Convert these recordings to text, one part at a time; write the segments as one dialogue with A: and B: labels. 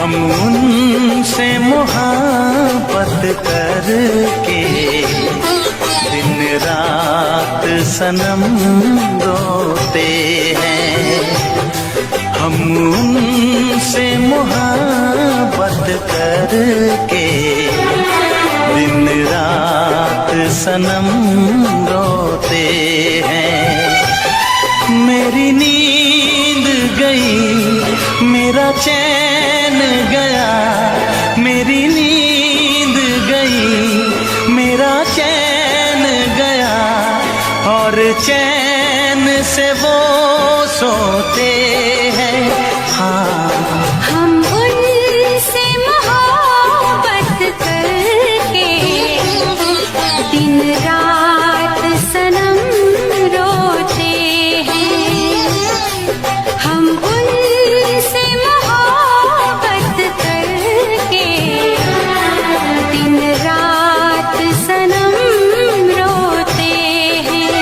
A: हम उनसे मोहब्बत करके दिन रात सनम रोते हैं। हम उनसे मोहब्बत करके दिन रात सनम रोते हैं। मेरी नींद गई, मेरा चैन गया, मेरी नींद गई, मेरा चैन गया, और चैन से वो सोते हैं। हाँ,
B: हम उनसे मोहब्बत करके दिन रात सनम रोते हैं। हम उनसे मोहब्बत करके दिन रात सनम रोते हैं।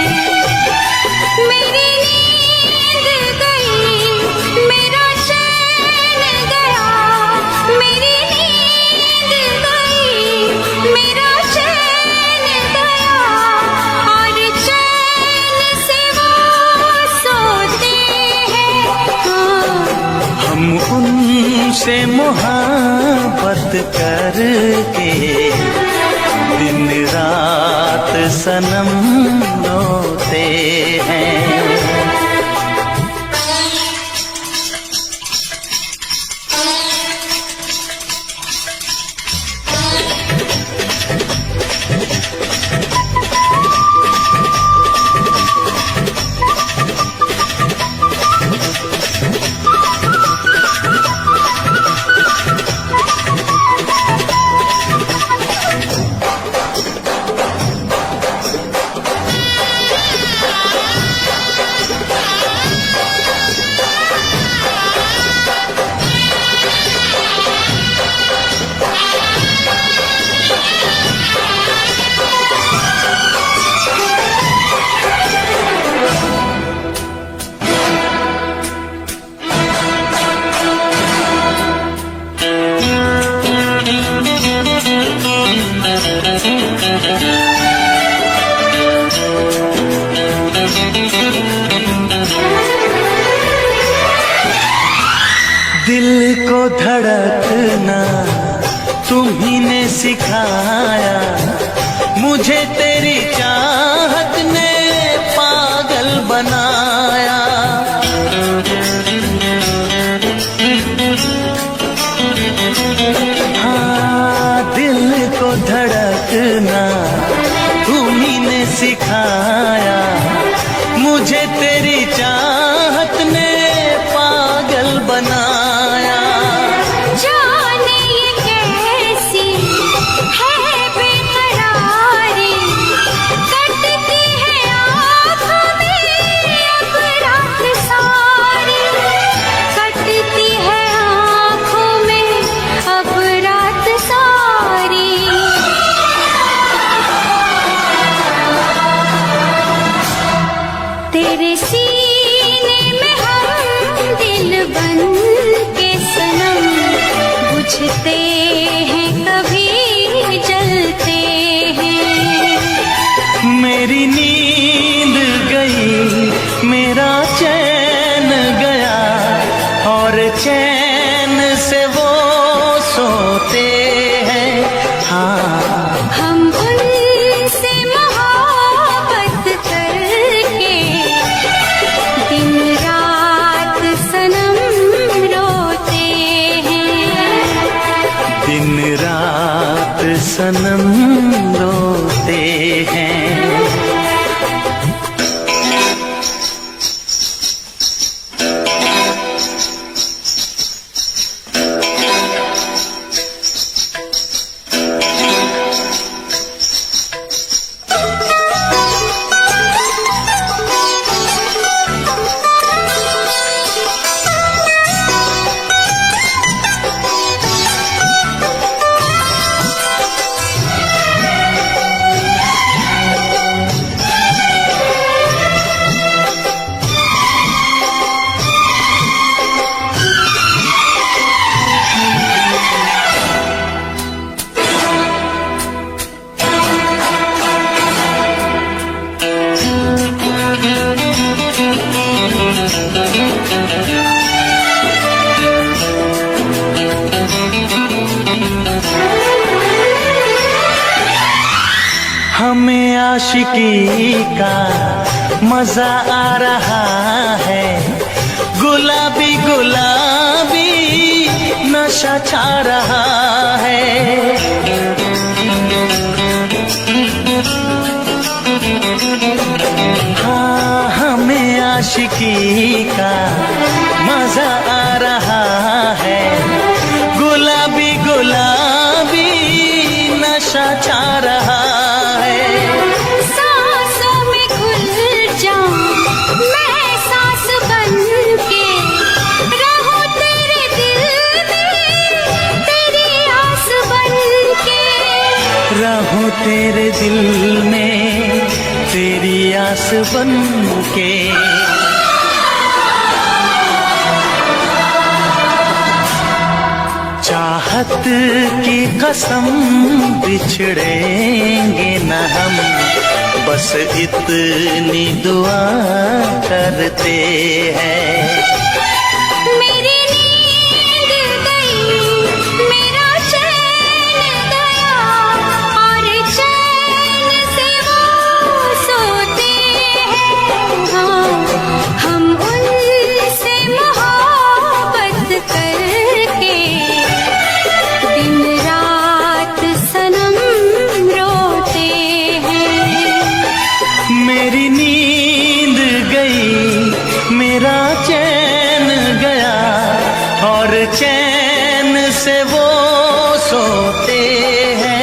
B: मेरी नींद गई, मेरा चैन गया, मेरी नींद गई, मेरा चैन गया, और चैन से वो सोते हैं। हाँ,
A: हम उनसे मोहब्बत करके दिन रात सनम रोते हैं। दिल को धड़कना तुम्ही ने सिखाया, मुझे तेरी चाहत ने पागल बनाया। हाँ, दिल को धड़कना तुम्ही ने सिखाया, मुझे तेरी चाहत ने पागल बनाया।
B: जाने ये कैसी है बेकरारी, कटती है आँखों में अब रात सारी, कटती है आँखों में अब रात सारी। तेरे सीने में हम दिल बन के सनम, बुझते हैं कभी जलते हैं।
A: मेरी नींद गई, मेरा चैन गया, और चैन से वो सोते हैं। हाँ,
B: हम उनसे मोहब्बत करके दिन रात सनम रोते हैं।
A: दिन रात सनम रोते हैं। हमें आशिकी का मजा आ रहा है, गुलाबी गुलाबी नशा छा रहा है। हाँ, हमें आशिकी का मजा आ रहा है, गुलाबी गुलाबी नशा छा रहा है।
B: सांसों में घुल जाऊं मैं सांस बन के, रहूं तेरे दिल में तेरी आस बन के,
A: रहूं तेरे दिल में तेरी आस बन के। चाहत की कसम बिछड़ेंगे न हम, बस इतनी दुआ करते हैं।
B: मेरी नींद गई, मेरा चैन गया, और चैन से वो सोते हैं। हाँ, हम उनसे मोहब्बत करके दिन रात सनम रोते हैं।
A: मेरी नींद गई, मेरा चैन गया, और चैन से वो सोते हैं।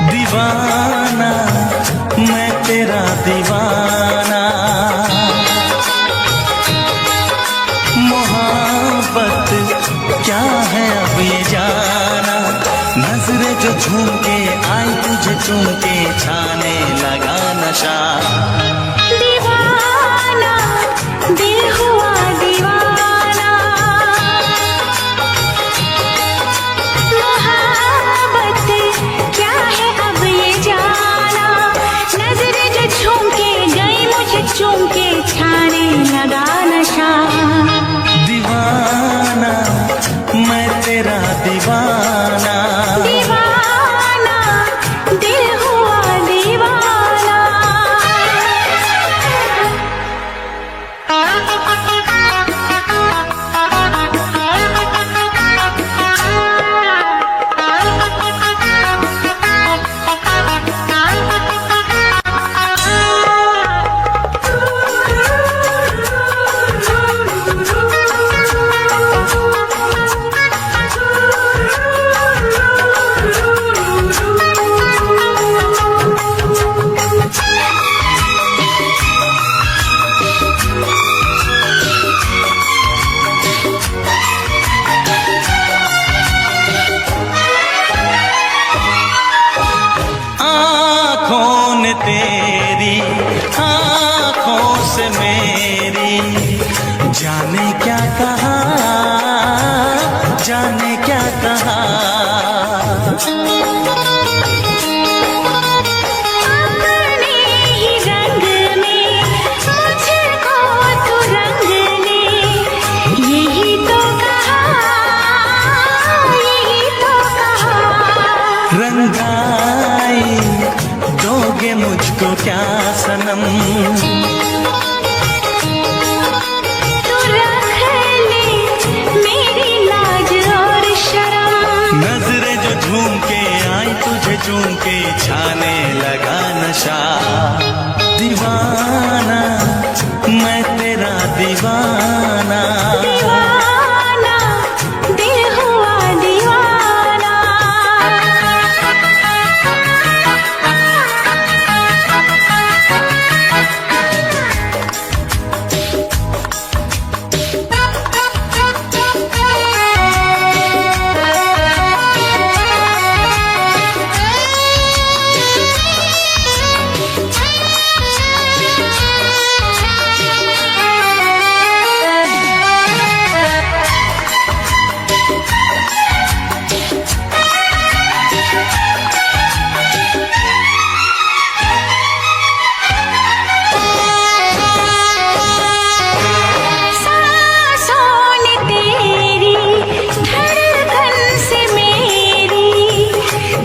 A: दीवाना मैं तेरा दीवाना, मोहब्बत क्या है अब ये जाना। नजरें जो झूम के आई तुझे चूम के, छाने लगा नशा।
B: दीवाना दिल हुआ दीवाना, मोहब्बत क्या है अब ये जाना। नजरें जो झूम के गई मुझे चूम के, छाने लगा नशा।
A: दीवाना मैं तेरा दीवाना,
B: दीवाना दिल हुआ दीवाना।
A: तेरी आँखों से मेरी जाने क्या कहा, जाने क्या कहा।
B: अपने ही रंग में मुझको तू रंग ले, यही तो कहा, यही तो कहा।
A: मुझको क्या सनम,
B: तू रख ले मेरी लाज और शर्म।
A: नजरें जो झूम के आई तुझे चूम के छाने लगा नशा। दीवाना मैं तेरा दीवाना,
B: दीवाना दिल हुआ दीवाना।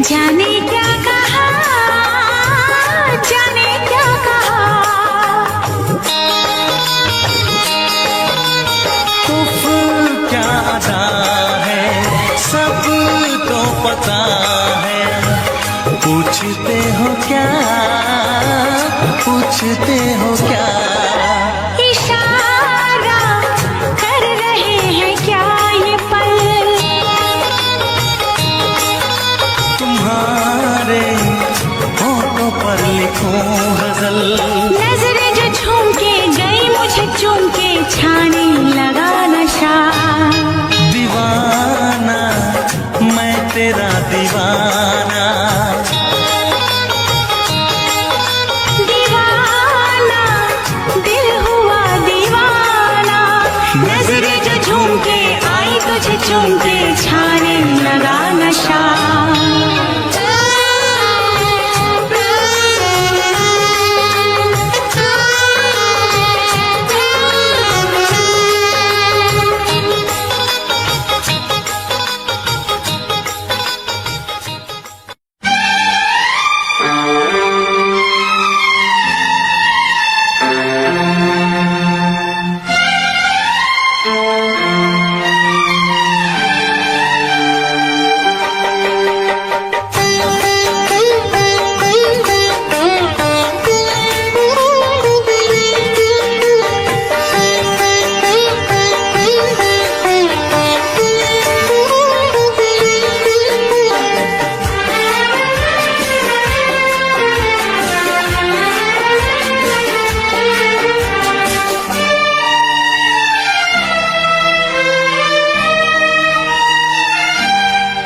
B: जाने क्या कहा, जाने क्या कहा।
A: उफ क्या अदा है सब तो पता है। पूछते हो क्या, पूछते हो क्या,
B: इशारा कर रहे हैं क्या ये पल।
A: तुम्हारे होठों पर लिखूं गजल।
B: नजरें जो झूम के गई मुझे चूम के छाने लगा नशा।
A: दीवाना मैं तेरा दीवाना,
B: दीवाना दिल हुआ दीवाना। नजरें जो झूम के आई तुझे चूम के छाने लगा नशा।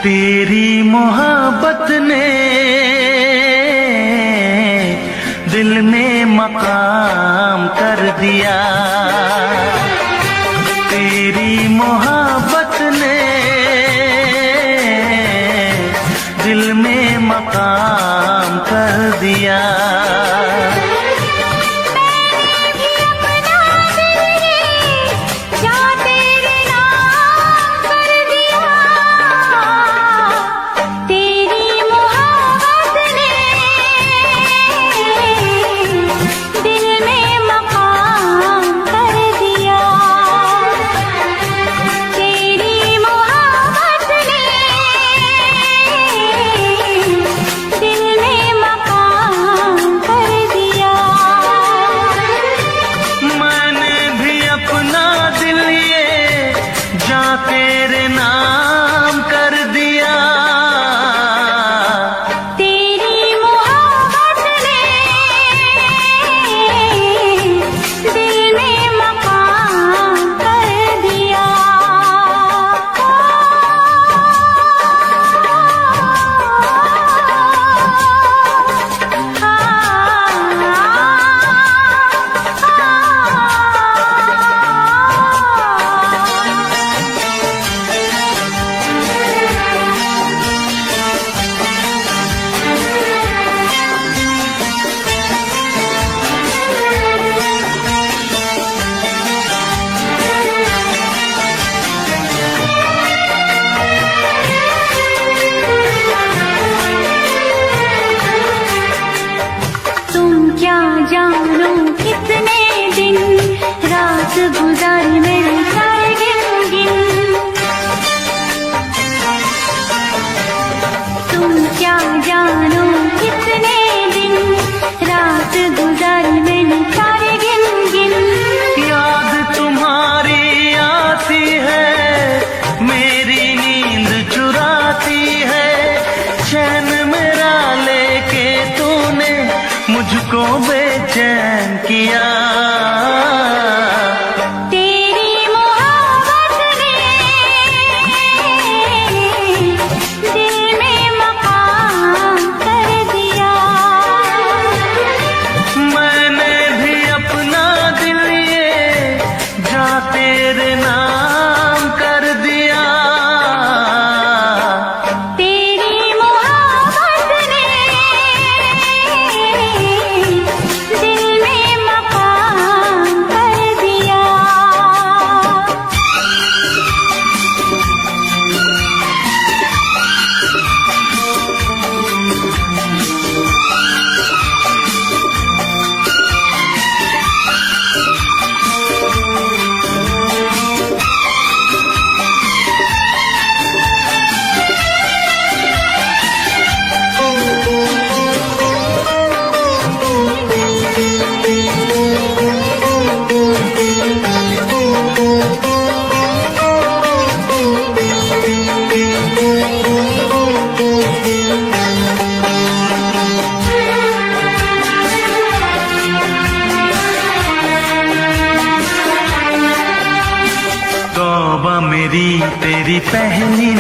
A: तेरी मोहब्बत ने दिल में मकाम कर दिया। तेरी मोहब्बत ने दिल में मकाम कर दिया।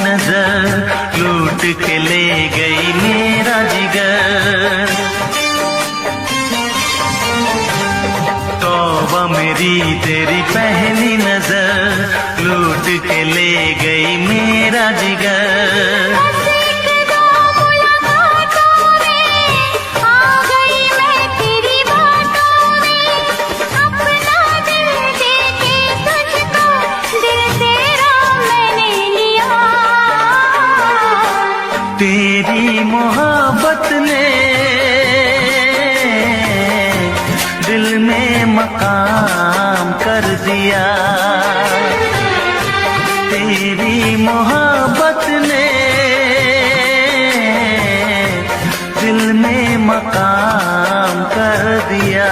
A: नजर लूट के ले गई मेरा जिगर। तौबा मेरी तेरी पहली नजर लूट के ले गई मेरा जिगर। तेरी मोहब्बत ने दिल में मकाम कर दिया। तेरी मोहब्बत ने दिल में मकाम कर दिया।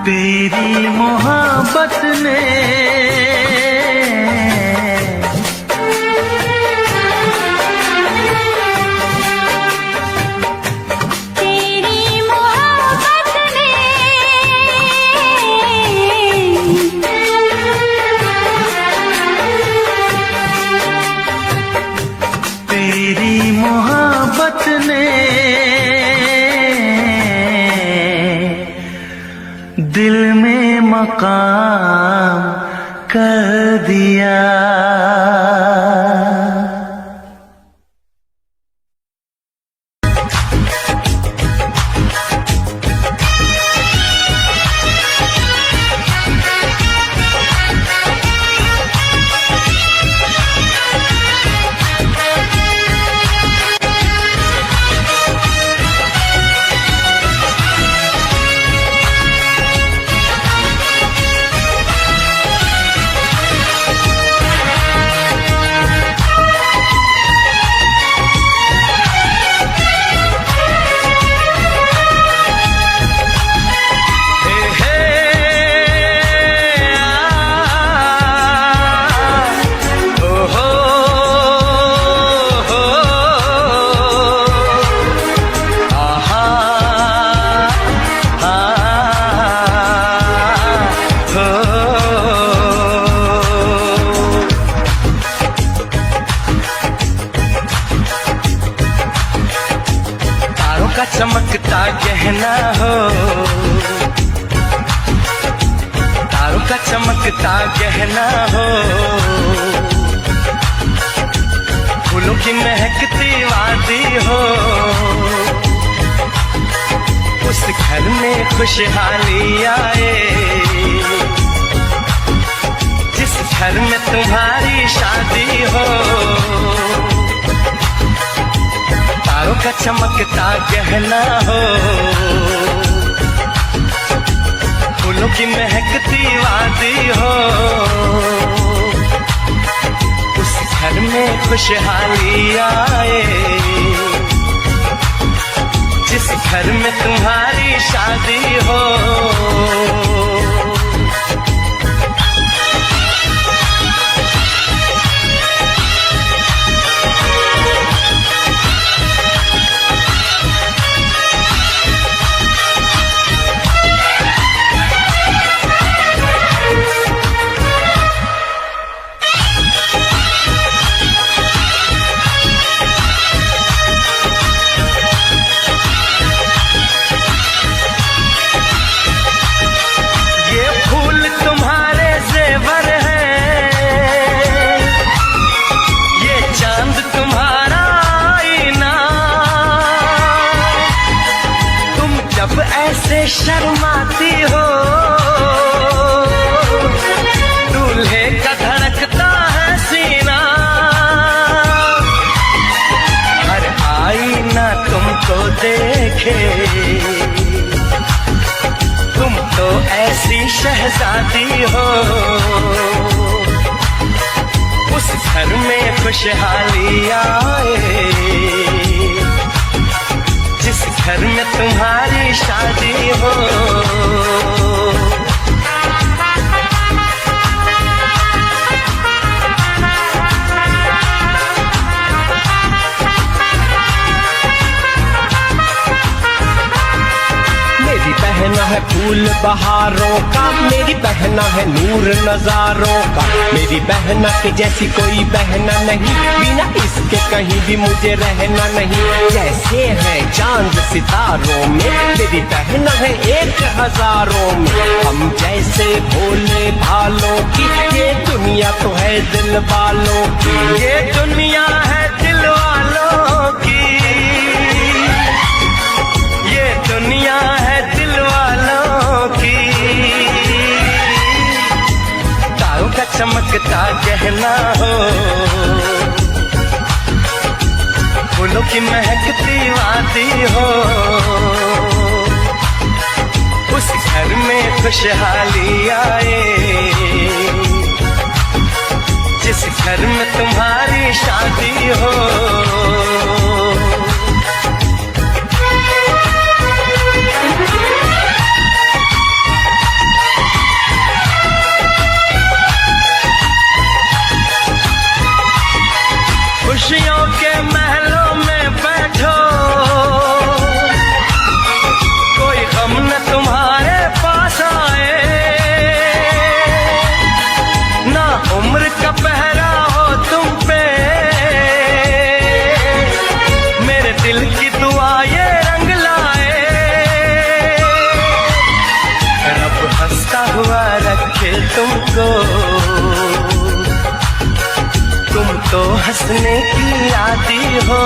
A: तेरी मोहब्बत ने तेरी मोहब्बत ने दिल में मकाम कर दिया। चमकता गहना हो, तारों का चमकता गहना हो, फूलों की महकती वादी हो। उस घर में खुशहाली आए जिस घर में तुम्हारी शादी हो। तारों का चमकता गहना हो, फूलों की महकती वादी हो। उस घर में खुशहाली आए जिस घर में तुम्हारी शादी हो। ऐसे शर्माती हो, दूल्हे का धड़कता है सीना। हर आईना तुमको देखे, तुम तो ऐसी शहजादी हो। उस घर में खुशहाली आए जिस घर में तुम्हारी शादी हो।
C: बहना है फूल बहारों का, मेरी बहना है नूर नजारों का। मेरी बहना के जैसी कोई बहना नहीं, बिना इसके कहीं भी मुझे रहना नहीं। जैसे है चांद सितारों में, मेरी बहना है एक हजारों में। हम जैसे भोले भालों की, ये दुनिया तो है दिल वालों की, ये दुनिया है दिल वालों की, ये दुनिया है दिल वालों की। तारों का चमकता गहना हो, फूलों की महकती वादी हो, उस घर में खुशहाली आए, जिस घर में तुम्हारी शादी हो। खुशियों के महलों में बैठो, कोई गम न तुम्हारे पास आए, ना उम्र का पहरा हो तुम पे, मेरे दिल की दुआ ये रंग लाए। रब हंसता हुआ रखे तुमको, तुम तो हंसने की आदी हो।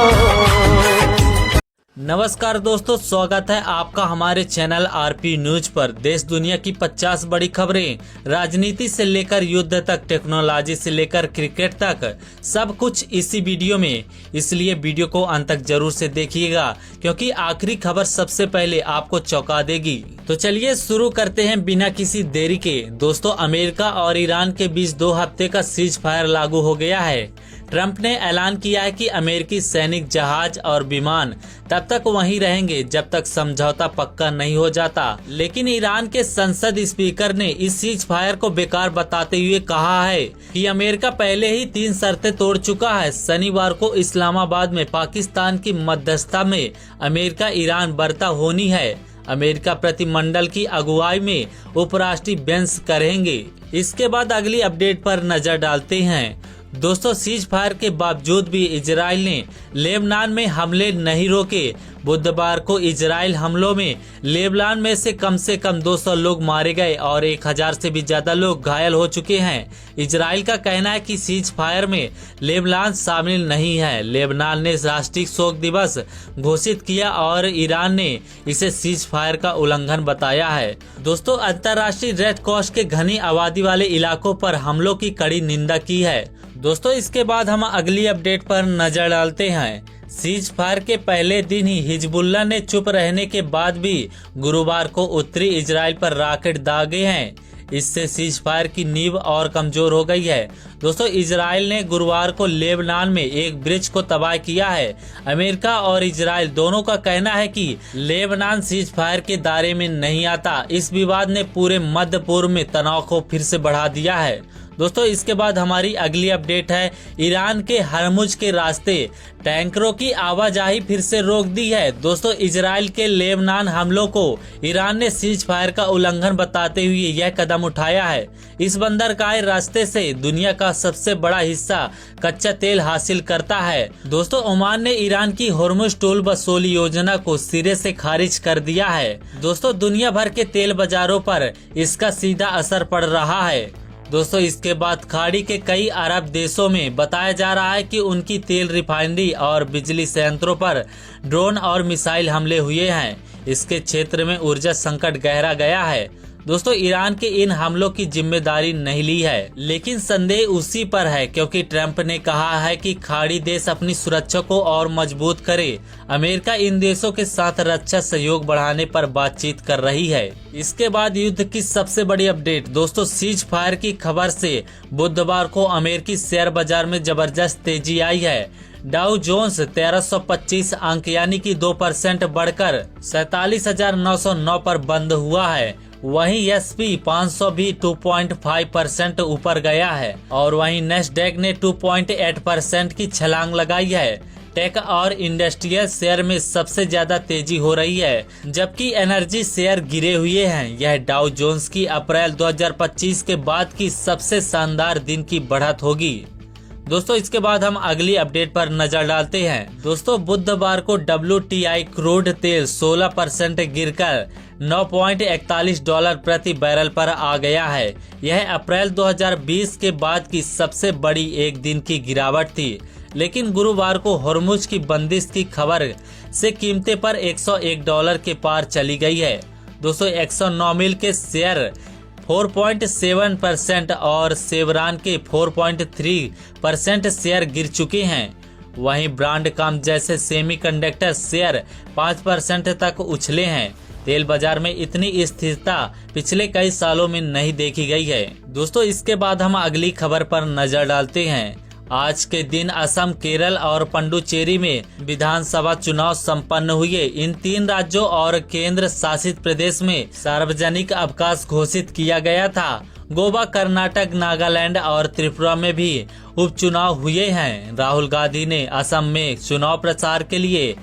D: नमस्कार दोस्तों, स्वागत है आपका हमारे चैनल आरपी न्यूज पर। देश दुनिया की 50 बड़ी खबरें, राजनीति से लेकर युद्ध तक, टेक्नोलॉजी से लेकर क्रिकेट तक, सब कुछ इसी वीडियो में। इसलिए वीडियो को अंत तक जरूर से देखिएगा, क्योंकि आखिरी खबर सबसे पहले आपको चौंका देगी। तो चलिए शुरू करते हैं बिना किसी देरी के। दोस्तों, अमेरिका और ईरान के बीच 2 हफ्ते का सीज फायर लागू हो गया है। ट्रंप ने ऐलान किया है कि अमेरिकी सैनिक जहाज और विमान तब तक वहीं रहेंगे जब तक समझौता पक्का नहीं हो जाता। लेकिन ईरान के संसद स्पीकर ने इस सीज फायर को बेकार बताते हुए कहा है कि अमेरिका पहले ही 3 शर्तें तोड़ चुका है। शनिवार को इस्लामाबाद में पाकिस्तान की मध्यस्थता में अमेरिका ईरान वार्ता होनी है। अमेरिका प्रतिमंडल की अगुवाई में उपराष्ट्रपति बेंस करेंगे। इसके बाद अगली अपडेट पर नजर डालते हैं। दोस्तों, सीज फायर के बावजूद भी इजराइल ने लेबनान में हमले नहीं रोके। बुधवार को इजराइल हमलों में लेबनान में से कम 200 लोग मारे गए और 1000 से भी ज्यादा लोग घायल हो चुके हैं। इजराइल का कहना है कि सीज फायर में लेबनान शामिल नहीं है। लेबनान ने राष्ट्रीय शोक दिवस घोषित किया और ईरान ने इसे सीज फायर का उल्लंघन बताया है। दोस्तों, अंतर्राष्ट्रीय रेड क्रॉस के घनी आबादी वाले इलाकों पर हमलों की कड़ी निंदा की है। दोस्तों, इसके बाद हम अगली अपडेट पर नजर डालते हैं। सीज फायर के पहले दिन ही हिजबुल्लाह ने चुप रहने के बाद भी गुरुवार को उत्तरी इजराइल पर रॉकेट दागे हैं। इससे सीज फायर की नींव और कमजोर हो गई है। दोस्तों, इजराइल ने गुरुवार को लेबनान में एक ब्रिज को तबाह किया है। अमेरिका और इजराइल दोनों का कहना है कि लेबनान सीज फायर के दायरे में नहीं आता। इस विवाद ने पूरे मध्य पूर्व में तनाव को फिर से बढ़ा दिया है। दोस्तों, इसके बाद हमारी अगली अपडेट है। ईरान के हरमुज के रास्ते टैंकरों की आवाजाही फिर से रोक दी है। दोस्तों, इजराइल के लेबनान हमलों को ईरान ने सीज फायर का उल्लंघन बताते हुए यह कदम उठाया है। इस बंदरगाह रास्ते से दुनिया का सबसे बड़ा हिस्सा कच्चा तेल हासिल करता है। दोस्तों, ओमान ने ईरान की होर्मुज टोल वसूली योजना को सिरे से खारिज कर दिया है। दोस्तों, दुनिया भर के तेल बाजारों पर इसका सीधा असर पड़ रहा है। दोस्तों, इसके बाद खाड़ी के कई अरब देशों में बताया जा रहा है कि उनकी तेल रिफाइनरी और बिजली संयंत्रों पर ड्रोन और मिसाइल हमले हुए हैं। इसके क्षेत्र में ऊर्जा संकट गहरा गया है। दोस्तों, ईरान के इन हमलों की जिम्मेदारी नहीं ली है, लेकिन संदेह उसी पर है, क्योंकि ट्रंप ने कहा है कि खाड़ी देश अपनी सुरक्षा को और मजबूत करे। अमेरिका इन देशों के साथ रक्षा सहयोग बढ़ाने पर बातचीत कर रही है। इसके बाद युद्ध की सबसे बड़ी अपडेट। दोस्तों, सीज फायर की खबर से बुधवार को अमेरिकी शेयर बाजार में जबरदस्त तेजी आई है। डाउ जोन्स 1325 अंक यानी कि 2% बढ़कर 47,909 पर बंद हुआ है। वहीं SP 500 भी 2.5% ऊपर गया है और वहीं नेस्डैक ने 2.8% की छलांग लगाई है। टेक और इंडस्ट्रियल शेयर में सबसे ज्यादा तेजी हो रही है, जबकि एनर्जी शेयर गिरे हुए हैं। यह डाउ जोन्स की अप्रैल 2025 के बाद की सबसे शानदार दिन की बढ़त होगी। दोस्तों इसके बाद हम अगली अपडेट पर नजर डालते हैं। दोस्तों बुधवार को WTI क्रूड तेल 16% गिरकर $9.41 प्रति बैरल पर आ गया है। यह अप्रैल 2020 के बाद की सबसे बड़ी एक दिन की गिरावट थी, लेकिन गुरुवार को हॉर्मुज की बंदिश की खबर से कीमतें पर $101 के पार चली गई है। दोस्तों एक्सॉन मोबिल के शेयर 4.7% और शेवरॉन के 4.3% शेयर गिर चुके हैं। वहीं ब्रांडकॉम जैसे सेमीकंडक्टर शेयर 5% तक उछले हैं। तेल बाजार में इतनी स्थिरता पिछले कई सालों में नहीं देखी गई है। दोस्तों इसके बाद हम अगली खबर पर नजर डालते हैं। आज के दिन असम, केरल और पुडुचेरी में विधानसभा चुनाव संपन्न हुए। इन 3 राज्यों और केंद्र शासित प्रदेश में सार्वजनिक अवकाश घोषित किया गया था। गोवा, कर्नाटक, नागालैंड और त्रिपुरा में भी उपचुनाव हुए हैं। राहुल गांधी ने असम में चुनाव प्रचार के लिए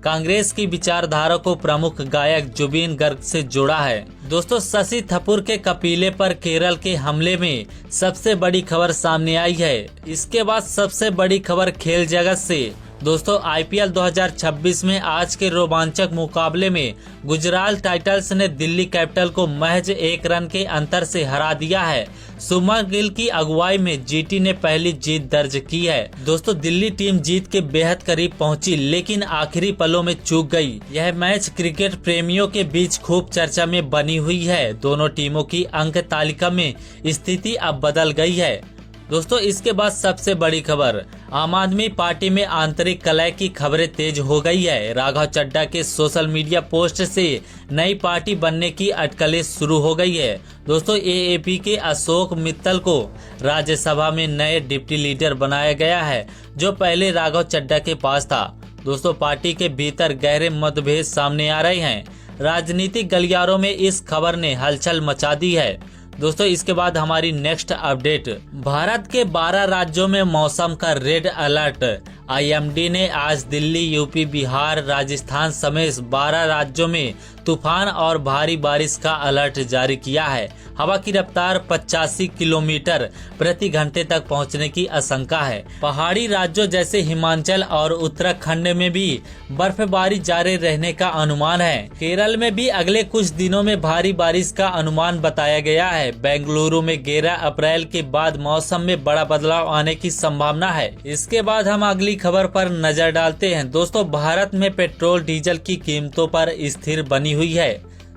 D: कांग्रेस की विचारधारा को प्रमुख गायक जुबिन गर्ग से जोड़ा है। दोस्तों शशि थरूर के कपिले पर केरल के हमले में सबसे बड़ी खबर सामने आई है। इसके बाद सबसे बड़ी खबर खेल जगत से। दोस्तों IPL 2026 में आज के रोमांचक मुकाबले में गुजरात टाइटंस ने दिल्ली कैपिटल को महज 1 रन के अंतर से हरा दिया है। शुभमन गिल की अगुवाई में GT ने पहली जीत दर्ज की है। दोस्तों दिल्ली टीम जीत के बेहद करीब पहुंची, लेकिन आखिरी पलों में चूक गई। यह मैच क्रिकेट प्रेमियों के बीच खूब चर्चा में बनी हुई है। दोनों टीमों की अंक तालिका में स्थिति अब बदल गई है। दोस्तों इसके बाद सबसे बड़ी खबर, आम आदमी पार्टी में आंतरिक कलह की खबरें तेज हो गई है। राघव चड्ढा के सोशल मीडिया पोस्ट से नई पार्टी बनने की अटकलें शुरू हो गई है। दोस्तों AAP के अशोक मित्तल को राज्यसभा में नए डिप्टी लीडर बनाया गया है, जो पहले राघव चड्ढा के पास था। दोस्तों पार्टी के भीतर गहरे मतभेद सामने आ रहे हैं। राजनीतिक गलियारों में इस खबर ने हलचल मचा दी है। दोस्तों इसके बाद हमारी नेक्स्ट अपडेट, भारत के 12 राज्यों में मौसम का रेड अलर्ट। IMD ने आज दिल्ली, UP, बिहार, राजस्थान समेत 12 राज्यों में तूफान और भारी बारिश का अलर्ट जारी किया है। हवा की रफ्तार 85 किलोमीटर प्रति घंटे तक पहुंचने की आशंका है। पहाड़ी राज्यों जैसे हिमाचल और उत्तराखंड में भी बर्फबारी जारी रहने का अनुमान है। केरल में भी अगले कुछ दिनों में भारी बारिश का अनुमान बताया गया है। बेंगलुरु में 11 अप्रैल के बाद मौसम में बड़ा बदलाव आने की संभावना है। इसके बाद हम अगली खबर पर नजर डालते हैं। दोस्तों भारत में पेट्रोल डीजल की कीमतों पर स्थिर बनी हुई है।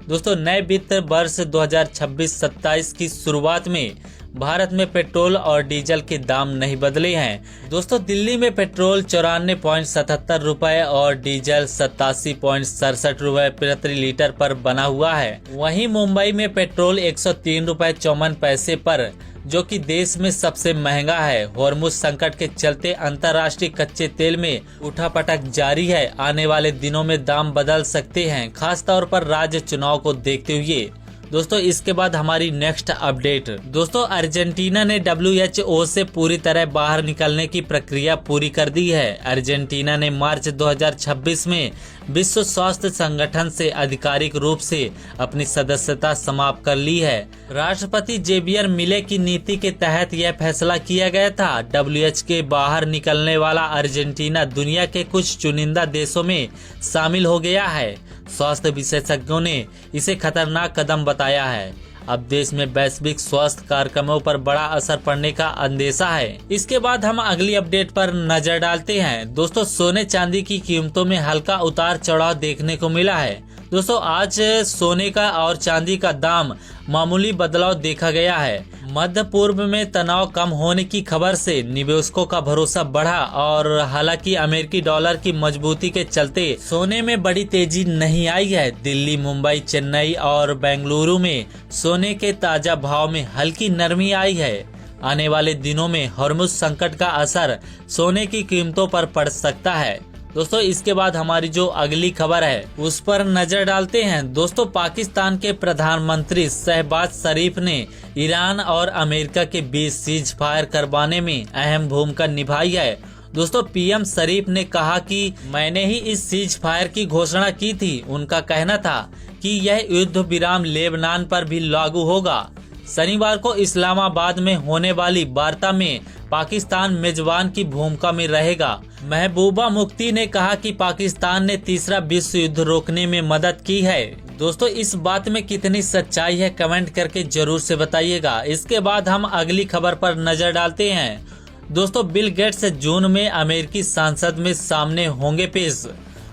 D: दोस्तों नए वित्त वर्ष 2026-27 की शुरुआत में भारत में पेट्रोल और डीजल के दाम नहीं बदले हैं। दोस्तों दिल्ली में पेट्रोल 94.77 रुपए और डीजल 87.67 रुपए प्रति लीटर पर बना हुआ है। वहीं मुंबई में पेट्रोल 103 रुपए 54 पैसे पर, जो कि देश में सबसे महंगा है। हॉर्मुज संकट के चलते अंतर्राष्ट्रीय कच्चे तेल में उठापटक जारी है। आने वाले दिनों में दाम बदल सकते हैं, खास तौर पर राज्य चुनाव को देखते हुए। दोस्तों इसके बाद हमारी नेक्स्ट अपडेट, दोस्तों अर्जेंटीना ने WHO से पूरी तरह बाहर निकलने की प्रक्रिया पूरी कर दी है। अर्जेंटीना ने मार्च 2026 में विश्व स्वास्थ्य संगठन से आधिकारिक रूप से अपनी सदस्यता समाप्त कर ली है। राष्ट्रपति जेवियर मिले की नीति के तहत यह फैसला किया गया था। WHO के बाहर निकलने वाला अर्जेंटीना दुनिया के कुछ चुनिंदा देशों में शामिल हो गया है। स्वास्थ्य विशेषज्ञों ने इसे खतरनाक कदम बताया है। अब देश में वैश्विक स्वास्थ्य कार्यक्रमों पर बड़ा असर पड़ने का अंदेशा है। इसके बाद हम अगली अपडेट पर नजर डालते हैं। दोस्तों सोने चांदी की कीमतों में हल्का उतार चढ़ाव देखने को मिला है। दोस्तों आज सोने का और चांदी का दाम मामूली बदलाव देखा गया है। मध्य पूर्व में तनाव कम होने की खबर से निवेशकों का भरोसा बढ़ा और हालांकि अमेरिकी डॉलर की मजबूती के चलते सोने में बड़ी तेजी नहीं आई है। दिल्ली, मुंबई, चेन्नई और बेंगलुरु में सोने के ताजा भाव में हल्की नरमी आई है। आने वाले दिनों में हॉर्मुज संकट का असर सोने की कीमतों पर पड़ सकता है। दोस्तों इसके बाद हमारी जो अगली खबर है उस पर नजर डालते हैं। दोस्तों पाकिस्तान के प्रधानमंत्री शहबाज शरीफ ने ईरान और अमेरिका के बीच सीज फायर करवाने में अहम भूमिका निभाई है। दोस्तों पीएम शरीफ ने कहा कि मैंने ही इस सीज फायर की घोषणा की थी। उनका कहना था कि यह युद्ध विराम लेबनान पर भी लागू होगा। शनिवार को इस्लामाबाद में होने वाली वार्ता में पाकिस्तान मेजबान की भूमिका में रहेगा। महबूबा मुफ्ती ने कहा कि पाकिस्तान ने तीसरा विश्व युद्ध रोकने में मदद की है। दोस्तों इस बात में कितनी सच्चाई है कमेंट करके जरूर से बताइएगा। इसके बाद हम अगली खबर पर नजर डालते हैं। दोस्तों बिल गेट्स जून में अमेरिकी संसद में सामने होंगे पेश।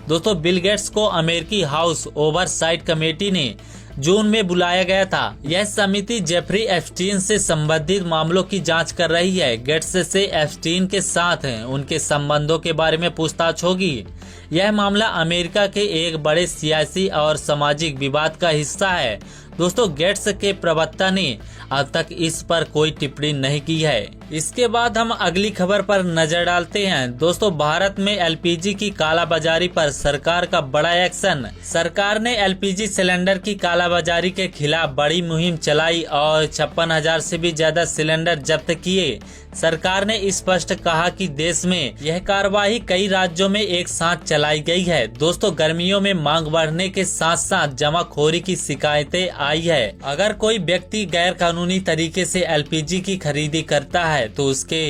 D: दोस्तों बिल गेट्स को अमेरिकी हाउस ओवरसाइट कमेटी ने जून में बुलाया गया था। यह समिति जेफरी एप्स्टीन से संबंधित मामलों की जांच कर रही है। गेट्स से एप्स्टीन के साथ उनके संबंधों के बारे में पूछताछ होगी। यह मामला अमेरिका के एक बड़े सियासी और सामाजिक विवाद का हिस्सा है। दोस्तों गेट्स के प्रवक्ता ने अब तक इस पर कोई टिप्पणी नहीं की है। इसके बाद हम अगली खबर पर नजर डालते हैं। दोस्तों भारत में एलपीजी की कालाबाजारी पर सरकार का बड़ा एक्शन। सरकार ने एलपीजी सिलेंडर की कालाबाजारी के खिलाफ बड़ी मुहिम चलाई और 56,000 से भी ज्यादा सिलेंडर जब्त किए। सरकार ने स्पष्ट कहा कि देश में यह कार्रवाई कई राज्यों में एक साथ चलाई गई है। दोस्तों गर्मियों में मांग बढ़ने के साथ साथ जमाखोरी की शिकायतें आई है। अगर कोई व्यक्ति गैर कानूनी तरीके से एलपीजी की खरीदी करता है तो उसके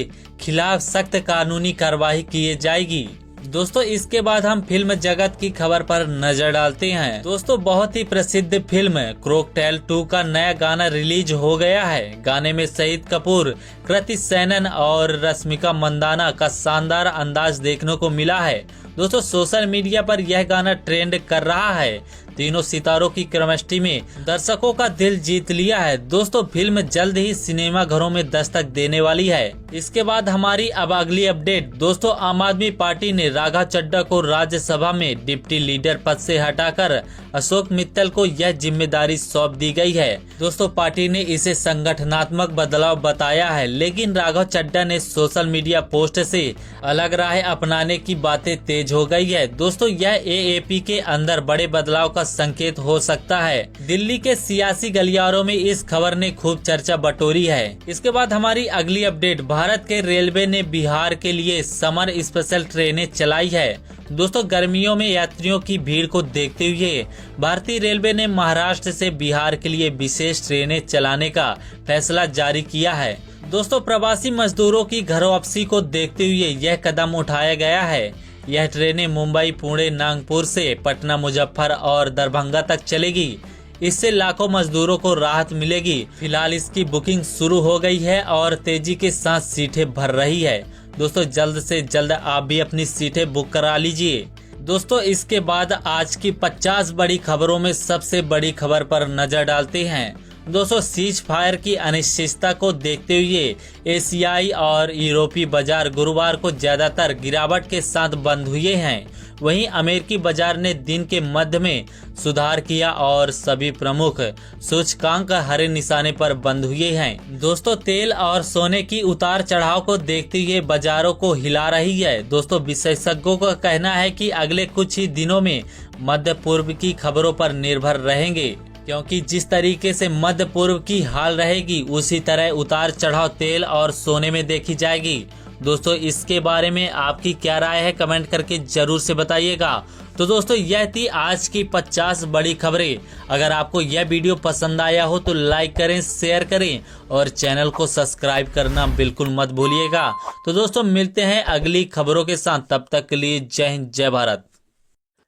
D: खिलाफ सख्त कानूनी कार्रवाई की जाएगी। दोस्तों इसके बाद हम फिल्म जगत की खबर पर नजर डालते हैं। दोस्तों बहुत ही प्रसिद्ध फिल्म क्रॉकटेल 2 का नया गाना रिलीज हो गया है। गाने में शहीद कपूर, कृति सेनन और रश्मिका मंदाना का शानदार अंदाज देखने को मिला है। दोस्तों सोशल मीडिया पर यह गाना ट्रेंड कर रहा है। तीनों सितारों की केमिस्ट्री में दर्शकों का दिल जीत लिया है। दोस्तों फिल्म जल्द ही सिनेमा घरों में दस्तक देने वाली है। इसके बाद हमारी अब अगली अपडेट। दोस्तों आम आदमी पार्टी ने राघव चड्ढा को राज्यसभा में डिप्टी लीडर पद से हटाकर अशोक मित्तल को यह जिम्मेदारी सौंप दी गई है। दोस्तों पार्टी ने इसे संगठनात्मक बदलाव बताया है, लेकिन राघव चड्ढा ने सोशल मीडिया पोस्ट से अलग राह अपनाने की बातें तेज हो गई है। दोस्तों यह एएपी के अंदर बड़े बदलाव का संकेत हो सकता है। दिल्ली के सियासी गलियारों में इस खबर ने खूब चर्चा बटोरी है। इसके बाद हमारी अगली अपडेट। भारत के रेलवे ने बिहार के लिए समर स्पेशल ट्रेनें चलाई है। दोस्तों गर्मियों में यात्रियों की भीड़ को देखते हुए भारतीय रेलवे ने महाराष्ट्र से बिहार के लिए विशेष ट्रेनें चलाने का फैसला जारी किया है। दोस्तों प्रवासी मजदूरों की घर वापसी को देखते हुए यह कदम उठाया गया है। यह ट्रेनें मुंबई, पुणे, नागपुर से पटना, मुजफ्फर और दरभंगा तक चलेगी। इससे लाखों मजदूरों को राहत मिलेगी। फिलहाल इसकी बुकिंग शुरू हो गई है और तेजी के साथ सीटें भर रही है। दोस्तों जल्द से जल्द आप भी अपनी सीटें बुक करा लीजिए। दोस्तों इसके बाद आज की 50 बड़ी खबरों में सबसे बड़ी खबर पर नजर डालते हैं। दोस्तों सीज फायर की अनिश्चितता को देखते हुए एशियाई और यूरोपीय बाजार गुरुवार को ज्यादातर गिरावट के साथ बंद हुए हैं। वहीं अमेरिकी बाजार ने दिन के मध्य में सुधार किया और सभी प्रमुख सूचकांक हरे निशाने पर बंद हुए हैं। दोस्तों तेल और सोने की उतार चढ़ाव को देखते हुए बाजारों को हिला रही है। दोस्तों विशेषज्ञों का कहना है कि अगले कुछ ही दिनों में मध्य पूर्व की खबरों पर निर्भर रहेंगे, क्योंकि जिस तरीके से मध्य पूर्व की हाल रहेगी उसी तरह उतार चढ़ाव तेल और सोने में देखी जाएगी। दोस्तों इसके बारे में आपकी क्या राय है कमेंट करके जरूर से बताइएगा। तो दोस्तों यह थी आज की 50 बड़ी खबरें। अगर आपको यह वीडियो पसंद आया हो तो लाइक करें, शेयर करें और चैनल को सब्सक्राइब करना बिल्कुल मत भूलिएगा। तो दोस्तों मिलते हैं अगली खबरों के साथ, तब तक के लिए जय हिंद, जय भारत।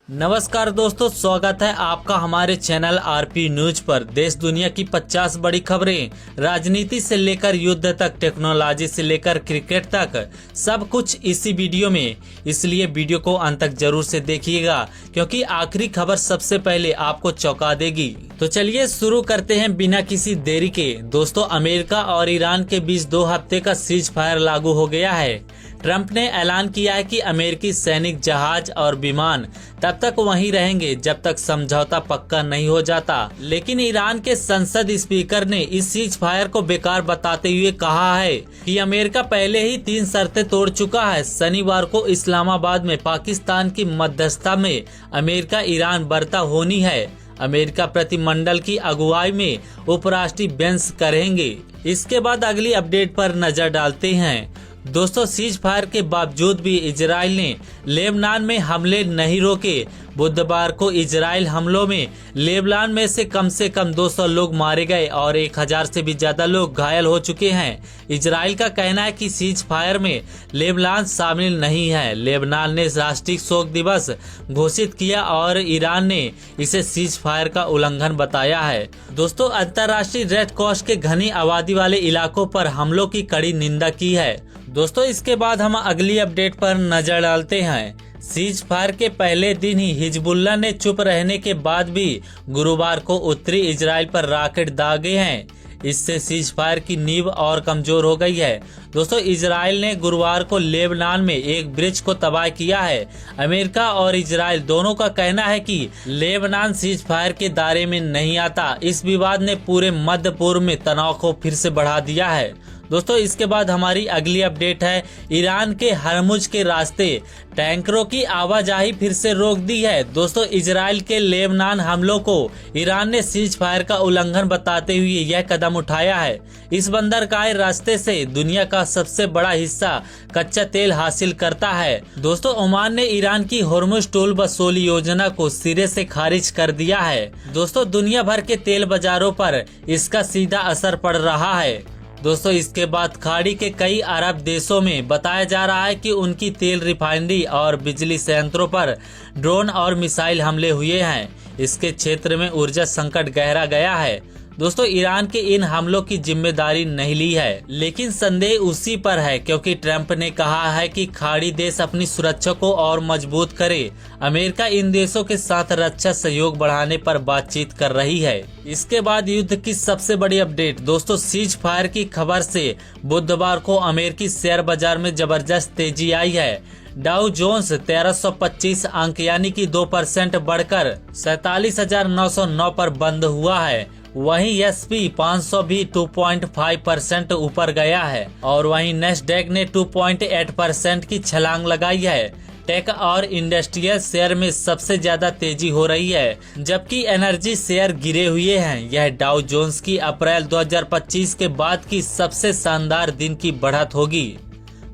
D: नमस्कार दोस्तों, स्वागत है आपका हमारे चैनल आरपी न्यूज पर। देश दुनिया की 50 बड़ी खबरें, राजनीति से लेकर युद्ध तक, टेक्नोलॉजी से लेकर क्रिकेट तक, सब कुछ इसी वीडियो में। इसलिए वीडियो को अंत तक जरूर से देखिएगा, क्योंकि आखिरी खबर सबसे पहले आपको चौंका देगी। तो चलिए शुरू करते हैं बिना किसी देरी के। दोस्तों अमेरिका और ईरान के बीच 2 हफ्ते का सीज फायर लागू हो गया है। ट्रंप ने ऐलान किया है कि अमेरिकी सैनिक जहाज और विमान तब तक वहीं रहेंगे जब तक समझौता पक्का नहीं हो जाता। लेकिन ईरान के संसद स्पीकर ने इस सीज फायर को बेकार बताते हुए कहा है कि अमेरिका पहले ही 3 शर्तें तोड़ चुका है। शनिवार को इस्लामाबाद में पाकिस्तान की मध्यस्थता में अमेरिका ईरान वार्ता होनी है। अमेरिका प्रतिमंडल की अगुवाई में उपराष्ट्रपति बेंस करेंगे। इसके बाद अगली अपडेट पर नजर डालते हैं। दोस्तों सीज फायर के बावजूद भी इजराइल ने लेबनान में हमले नहीं रोके। बुधवार को इजराइल हमलों में लेबनान में से कम 200 लोग मारे गए और 1000 से भी ज्यादा लोग घायल हो चुके हैं। इजराइल का कहना है कि सीज फायर में लेबनान शामिल नहीं है। लेबनान ने राष्ट्रीय शोक दिवस घोषित किया और ईरान ने इसे सीज फायर का उल्लंघन बताया है। दोस्तों अंतर्राष्ट्रीय रेड क्रॉस के घनी आबादी वाले इलाकों पर हमलों की कड़ी निंदा की है। दोस्तों इसके बाद हम अगली अपडेट पर नजर डालते हैं। सीज फायर के पहले दिन ही हिजबुल्लाह ने चुप रहने के बाद भी गुरुवार को उत्तरी इजराइल पर रॉकेट दागे हैं। इससे सीज फायर की नींव और कमजोर हो गई है। दोस्तों इजराइल ने गुरुवार को लेबनान में एक ब्रिज को तबाह किया है। अमेरिका और इजराइल दोनों का कहना है कि लेबनान सीज फायर के दायरे में नहीं आता। इस विवाद ने पूरे मध्य पूर्व में तनाव को फिर से बढ़ा दिया है। दोस्तों इसके बाद हमारी अगली अपडेट है, ईरान के हरमुज के रास्ते टैंकरों की आवाजाही फिर से रोक दी है। दोस्तों इजराइल के लेबनान हमलों को ईरान ने सीज फायर का उल्लंघन बताते हुए यह कदम उठाया है। इस बंदरगाह रास्ते से दुनिया का सबसे बड़ा हिस्सा कच्चा तेल हासिल करता है। दोस्तों ओमान ने ईरान की हॉर्मुज टोल वसूली योजना को सिरे से खारिज कर दिया है। दोस्तों दुनिया भर के तेल बाजारों पर इसका सीधा असर पड़ रहा है। दोस्तों इसके बाद खाड़ी के कई अरब देशों में बताया जा रहा है कि उनकी तेल रिफाइनरी और बिजली संयंत्रों पर ड्रोन और मिसाइल हमले हुए हैं। इसके क्षेत्र में ऊर्जा संकट गहरा गया है। दोस्तों ईरान के इन हमलों की जिम्मेदारी नहीं ली है, लेकिन संदेह उसी पर है क्योंकि ट्रंप ने कहा है कि खाड़ी देश अपनी सुरक्षा को और मजबूत करे। अमेरिका इन देशों के साथ रक्षा सहयोग बढ़ाने पर बातचीत कर रही है। इसके बाद युद्ध की सबसे बड़ी अपडेट। दोस्तों सीज फायर की खबर से बुधवार को अमेरिकी शेयर बाजार में जबरदस्त तेजी आई है। डाउ जोन्स 1325 अंक यानी कि 2% बढ़कर 47,909 पर बंद हुआ है। वहीं S&P 500 भी 2.5% ऊपर गया है और वहीं नेस्डैक ने 2.8% की छलांग लगाई है। टेक और इंडस्ट्रियल शेयर में सबसे ज्यादा तेजी हो रही है, जबकि एनर्जी शेयर गिरे हुए हैं। यह डाउ जोन्स की अप्रैल 2025 के बाद की सबसे शानदार दिन की बढ़त होगी।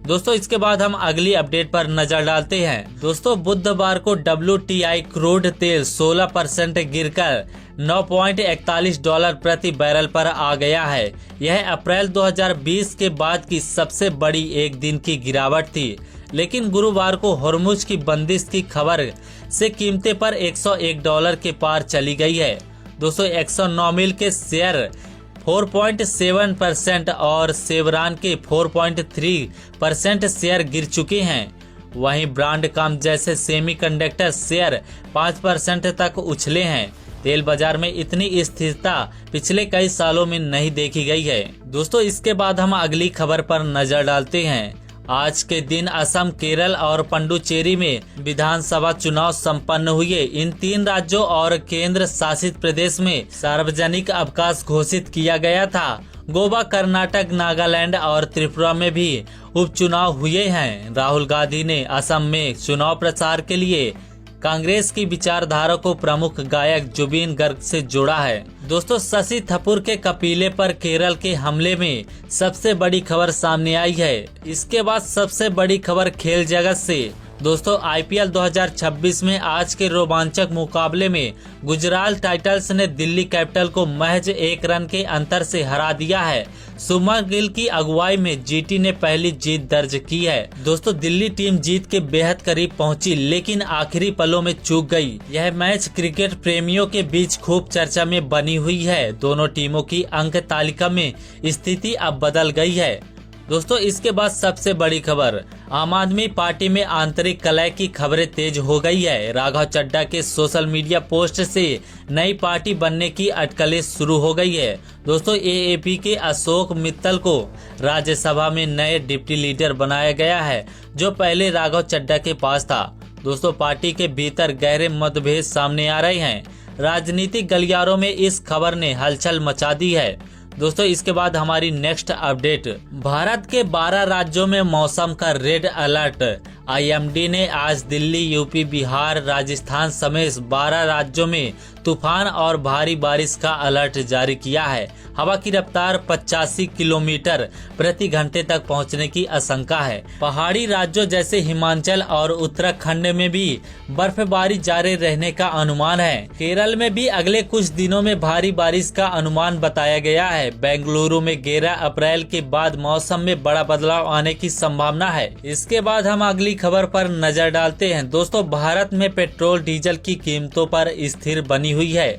D: दोस्तों इसके बाद हम अगली अपडेट पर नजर डालते हैं। दोस्तों बुधवार को WTI क्रूड तेल 16% गिरकर $9.41 प्रति बैरल पर आ गया है। यह अप्रैल 2020 के बाद की सबसे बड़ी एक दिन की गिरावट थी, लेकिन गुरुवार को हॉर्मुज की बंदिश की खबर से कीमतें पर $101 के पार चली गई है। दोस्तों ExxonMobil के शेयर 4.7% और सेवरान के 4.3% शेयर गिर चुके हैं। वहीं ब्रांडकॉम जैसे सेमीकंडक्टर शेयर 5% तक उछले हैं। तेल बाजार में इतनी स्थिरता पिछले कई सालों में नहीं देखी गई है। दोस्तों इसके बाद हम अगली खबर पर नजर डालते हैं। आज के दिन असम, केरल और पुडुचेरी में विधानसभा चुनाव संपन्न हुए। इन 3 राज्यों और केंद्र शासित प्रदेश में सार्वजनिक अवकाश घोषित किया गया था। गोवा, कर्नाटक, नागालैंड और त्रिपुरा में भी उपचुनाव हुए हैं। राहुल गांधी ने असम में चुनाव प्रचार के लिए कांग्रेस की विचारधारा को प्रमुख गायक जुबिन गर्ग से जोड़ा है। दोस्तों शशि थरूर के कपिले पर केरल के हमले में सबसे बड़ी खबर सामने आई है। इसके बाद सबसे बड़ी खबर खेल जगत से। दोस्तों IPL 2026 में आज के रोमांचक मुकाबले में गुजरात टाइटंस ने दिल्ली कैपिटल को महज 1 रन के अंतर से हरा दिया है। शुभमन गिल की अगुवाई में GT ने पहली जीत दर्ज की है। दोस्तों दिल्ली टीम जीत के बेहद करीब पहुंची, लेकिन आखिरी पलों में चूक गई। यह मैच क्रिकेट प्रेमियों के बीच खूब चर्चा में बनी हुई है। दोनों टीमों की अंक तालिका में स्थिति अब बदल गई है। दोस्तों इसके बाद सबसे बड़ी खबर, आम आदमी पार्टी में आंतरिक कलह की खबरें तेज हो गई है। राघव चड्ढा के सोशल मीडिया पोस्ट से नई पार्टी बनने की अटकलें शुरू हो गई है। दोस्तों AAP के अशोक मित्तल को राज्यसभा में नए डिप्टी लीडर बनाया गया है, जो पहले राघव चड्ढा के पास था। दोस्तों पार्टी के भीतर गहरे मतभेद सामने आ रहे हैं। राजनीतिक गलियारों में इस खबर ने हलचल मचा दी है। दोस्तों इसके बाद हमारी नेक्स्ट अपडेट, भारत के 12 राज्यों में मौसम का रेड अलर्ट। IMD ने आज दिल्ली, UP, बिहार, राजस्थान समेत 12 राज्यों में तूफान और भारी बारिश का अलर्ट जारी किया है। हवा की रफ्तार 85 किलोमीटर प्रति घंटे तक पहुंचने की आशंका है। पहाड़ी राज्यों जैसे हिमाचल और उत्तराखंड में भी बर्फबारी जारी रहने का अनुमान है। केरल में भी अगले कुछ दिनों में भारी बारिश का अनुमान बताया गया है। बेंगलुरु में 11 अप्रैल के बाद मौसम में बड़ा बदलाव आने की संभावना है। इसके बाद हम अगली खबर पर नजर डालते हैं। दोस्तों, भारत में पेट्रोल डीजल की कीमतों पर स्थिर बनी हुई है।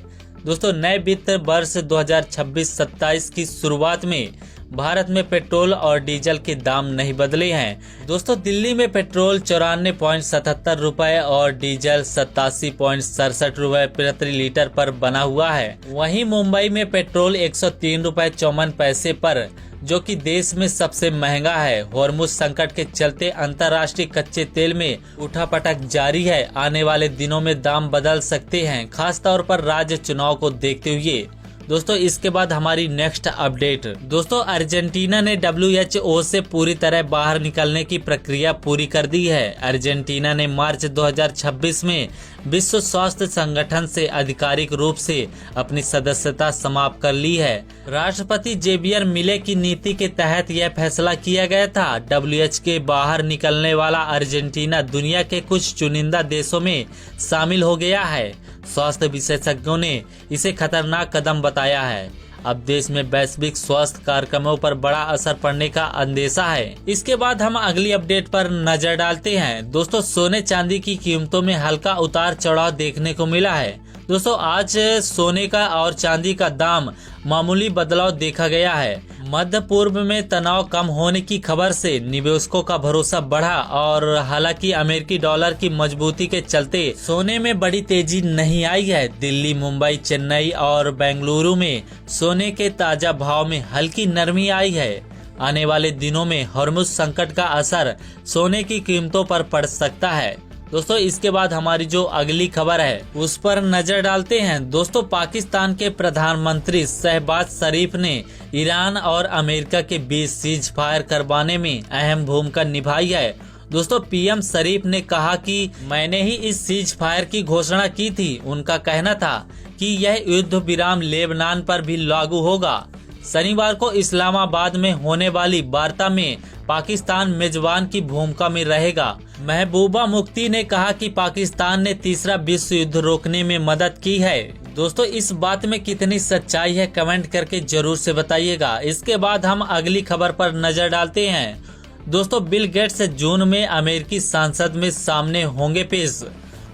D: दोस्तों, नए वित्त वर्ष 2026-27 की शुरुआत में भारत में पेट्रोल और डीजल के दाम नहीं बदले हैं। दोस्तों, दिल्ली में पेट्रोल 94.77 रुपए और डीजल 87.67 रुपए प्रति लीटर पर बना हुआ है। वहीं मुंबई में पेट्रोल 103 रुपए 54 पैसे पर, जो कि देश में सबसे महंगा है। हॉर्मुज संकट के चलते अंतर्राष्ट्रीय कच्चे तेल में उठापटक जारी है। आने वाले दिनों में दाम बदल सकते हैं, खास तौर पर राज्य चुनाव को देखते हुए। दोस्तों, इसके बाद हमारी नेक्स्ट अपडेट। दोस्तों, अर्जेंटीना ने WHO से पूरी तरह बाहर निकलने की प्रक्रिया पूरी कर दी है। अर्जेंटीना ने मार्च 2026 में विश्व स्वास्थ्य संगठन से आधिकारिक रूप से अपनी सदस्यता समाप्त कर ली है। राष्ट्रपति जेवियर मिले की नीति के तहत यह फैसला किया गया था। WHO के बाहर निकलने वाला अर्जेंटीना दुनिया के कुछ चुनिंदा देशों में शामिल हो गया है। स्वास्थ्य विशेषज्ञों ने इसे खतरनाक कदम बताया है। अब देश में वैश्विक स्वास्थ्य कार्यक्रमों पर बड़ा असर पड़ने का अंदेशा है। इसके बाद हम अगली अपडेट पर नजर डालते हैं। दोस्तों, सोने चांदी की कीमतों में हल्का उतार चढ़ाव देखने को मिला है। दोस्तों, आज सोने का और चांदी का दाम मामूली बदलाव देखा गया है। मध्य पूर्व में तनाव कम होने की खबर से निवेशकों का भरोसा बढ़ा और हालांकि अमेरिकी डॉलर की मजबूती के चलते सोने में बड़ी तेजी नहीं आई है। दिल्ली, मुंबई, चेन्नई और बेंगलुरु में सोने के ताजा भाव में हल्की नरमी आई है। आने वाले दिनों में हॉर्मुज संकट का असर सोने की कीमतों पर पड़ सकता है। दोस्तों, इसके बाद हमारी जो अगली खबर है उस पर नजर डालते हैं। दोस्तों, पाकिस्तान के प्रधानमंत्री शहबाज शरीफ ने ईरान और अमेरिका के बीच सीज फायर करवाने में अहम भूमिका निभाई है। दोस्तों, पीएम शरीफ ने कहा कि मैंने ही इस सीज फायर की घोषणा की थी। उनका कहना था कि यह युद्ध विराम लेबनान पर भी लागू होगा। शनिवार को इस्लामाबाद में होने वाली वार्ता में पाकिस्तान मेजबान की भूमिका में रहेगा। महबूबा मुफ्ती ने कहा कि पाकिस्तान ने तीसरा विश्व युद्ध रोकने में मदद की है। दोस्तों, इस बात में कितनी सच्चाई है कमेंट करके जरूर से बताइएगा। इसके बाद हम अगली खबर पर नजर डालते हैं। दोस्तों, बिल गेट्स जून में अमेरिकी संसद में सामने होंगे पेश।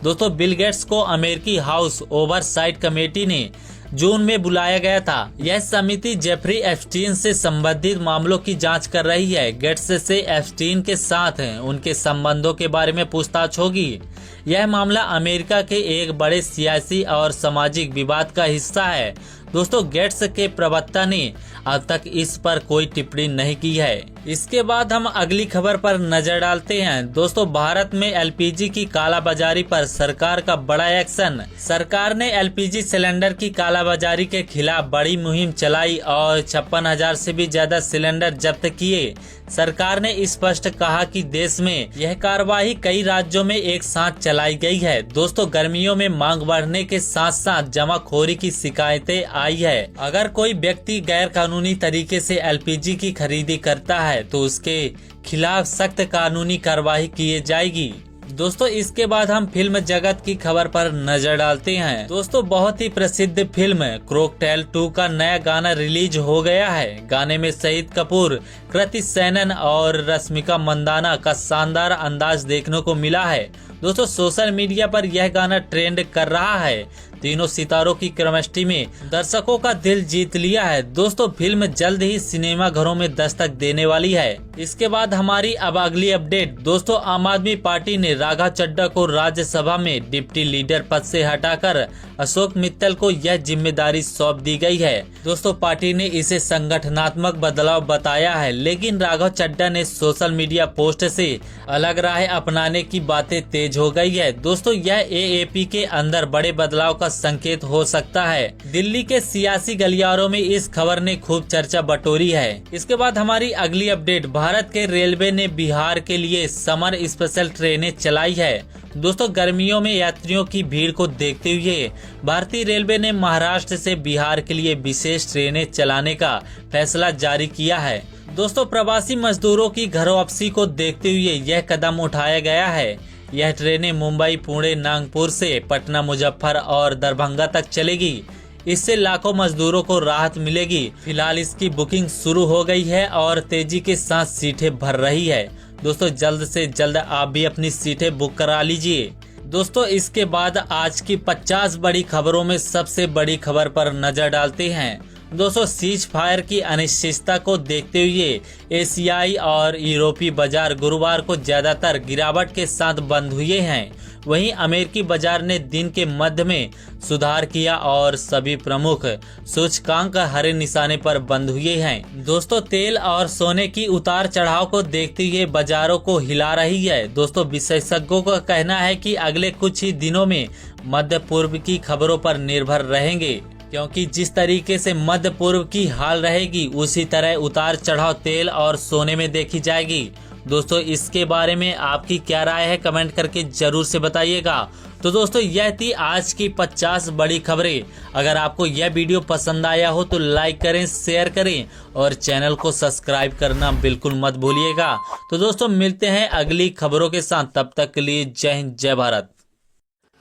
D: दोस्तों, बिल गेट्स को अमेरिकी हाउस ओवरसाइट कमेटी ने जून में बुलाया गया था। यह समिति जेफरी एप्स्टीन से संबंधित मामलों की जांच कर रही है। गेट्स से एप्स्टीन के साथ उनके संबंधों के बारे में पूछताछ होगी। यह मामला अमेरिका के एक बड़े सियासी और सामाजिक विवाद का हिस्सा है। दोस्तों, गेट्स के प्रवक्ता ने अब तक इस पर कोई टिप्पणी नहीं की है। इसके बाद हम अगली खबर पर नजर डालते हैं। दोस्तों, भारत में एलपीजी की कालाबाजारी पर सरकार का बड़ा एक्शन। सरकार ने एलपीजी सिलेंडर की कालाबाजारी के खिलाफ बड़ी मुहिम चलाई और 56,000 से भी ज्यादा सिलेंडर जब्त किए। सरकार ने स्पष्ट कहा कि देश में यह कार्रवाई कई राज्यों में एक साथ चलाई गई है। दोस्तों, गर्मियों में मांग बढ़ने के साथ साथ जमाखोरी की शिकायतें आई है। अगर कोई व्यक्ति गैर कानूनी तरीके से एलपीजी की खरीदी करता है तो उसके खिलाफ सख्त कानूनी कार्रवाई की जाएगी। दोस्तों, इसके बाद हम फिल्म जगत की खबर पर नजर डालते हैं। दोस्तों, बहुत ही प्रसिद्ध फिल्म क्रॉकटेल 2 का नया गाना रिलीज हो गया है। गाने में शहीद कपूर, कृति सेनन और रश्मिका मंदाना का शानदार अंदाज देखने को मिला है। दोस्तों, सोशल मीडिया पर यह गाना ट्रेंड कर रहा है। तीनों सितारों की केमिस्ट्री में दर्शकों का दिल जीत लिया है। दोस्तों, फिल्म जल्द ही सिनेमा घरों में दस्तक देने वाली है। इसके बाद हमारी अब अगली अपडेट। दोस्तों, आम आदमी पार्टी ने राघव चड्ढा को राज्यसभा में डिप्टी लीडर पद से हटाकर अशोक मित्तल को यह जिम्मेदारी सौंप दी गई है। दोस्तों, पार्टी ने इसे संगठनात्मक बदलाव बताया है, लेकिन राघव चड्ढा ने सोशल मीडिया पोस्ट से अलग राह अपनाने की बातें तेज हो गई है। दोस्तों, यह एएपी के अंदर बड़े बदलाव का संकेत हो सकता है। दिल्ली के सियासी गलियारों में इस खबर ने खूब चर्चा बटोरी है। इसके बाद हमारी अगली अपडेट। भारत के रेलवे ने बिहार के लिए समर स्पेशल ट्रेनें चलाई है। दोस्तों गर्मियों में यात्रियों की भीड़ को देखते हुए भारतीय रेलवे ने महाराष्ट्र से बिहार के लिए विशेष ट्रेनें चलाने का फैसला जारी किया है। दोस्तों प्रवासी मजदूरों की घर वापसी को देखते हुए यह कदम उठाया गया है। यह ट्रेनें मुंबई, पुणे, नागपुर से पटना, मुजफ्फर और दरभंगा तक चलेगी। इससे लाखों मजदूरों को राहत मिलेगी। फिलहाल इसकी बुकिंग शुरू हो गई है और तेजी के साथ सीटें भर रही है। दोस्तों जल्द से जल्द आप भी अपनी सीटें बुक करा लीजिए। दोस्तों इसके बाद आज की 50 बड़ी खबरों में सबसे बड़ी खबर पर नजर डालते हैं। दोस्तों सीज फायर की अनिश्चितता को देखते हुए एशियाई और यूरोपीय बाजार गुरुवार को ज्यादातर गिरावट के साथ बंद हुए हैं। वहीं अमेरिकी बाजार ने दिन के मध्य में सुधार किया और सभी प्रमुख सूचकांक हरे निशाने पर बंद हुए हैं। दोस्तों तेल और सोने की उतार चढ़ाव को देखते हुए बाजारों को हिला रही है। दोस्तों विशेषज्ञों का कहना है कि अगले कुछ ही दिनों में मध्य पूर्व की खबरों पर निर्भर रहेंगे, क्योंकि जिस तरीके से मध्य पूर्व की हाल रहेगी उसी तरह उतार चढ़ाव तेल और सोने में देखी जाएगी। दोस्तों इसके बारे में आपकी क्या राय है कमेंट करके जरूर से बताइएगा। तो दोस्तों यह थी आज की 50 बड़ी खबरें। अगर आपको यह वीडियो पसंद आया हो तो लाइक करें, शेयर करें और चैनल को सब्सक्राइब करना बिल्कुल मत भूलिएगा। तो दोस्तों मिलते हैं अगली खबरों के साथ, तब तक के लिए जय हिंद, जय भारत।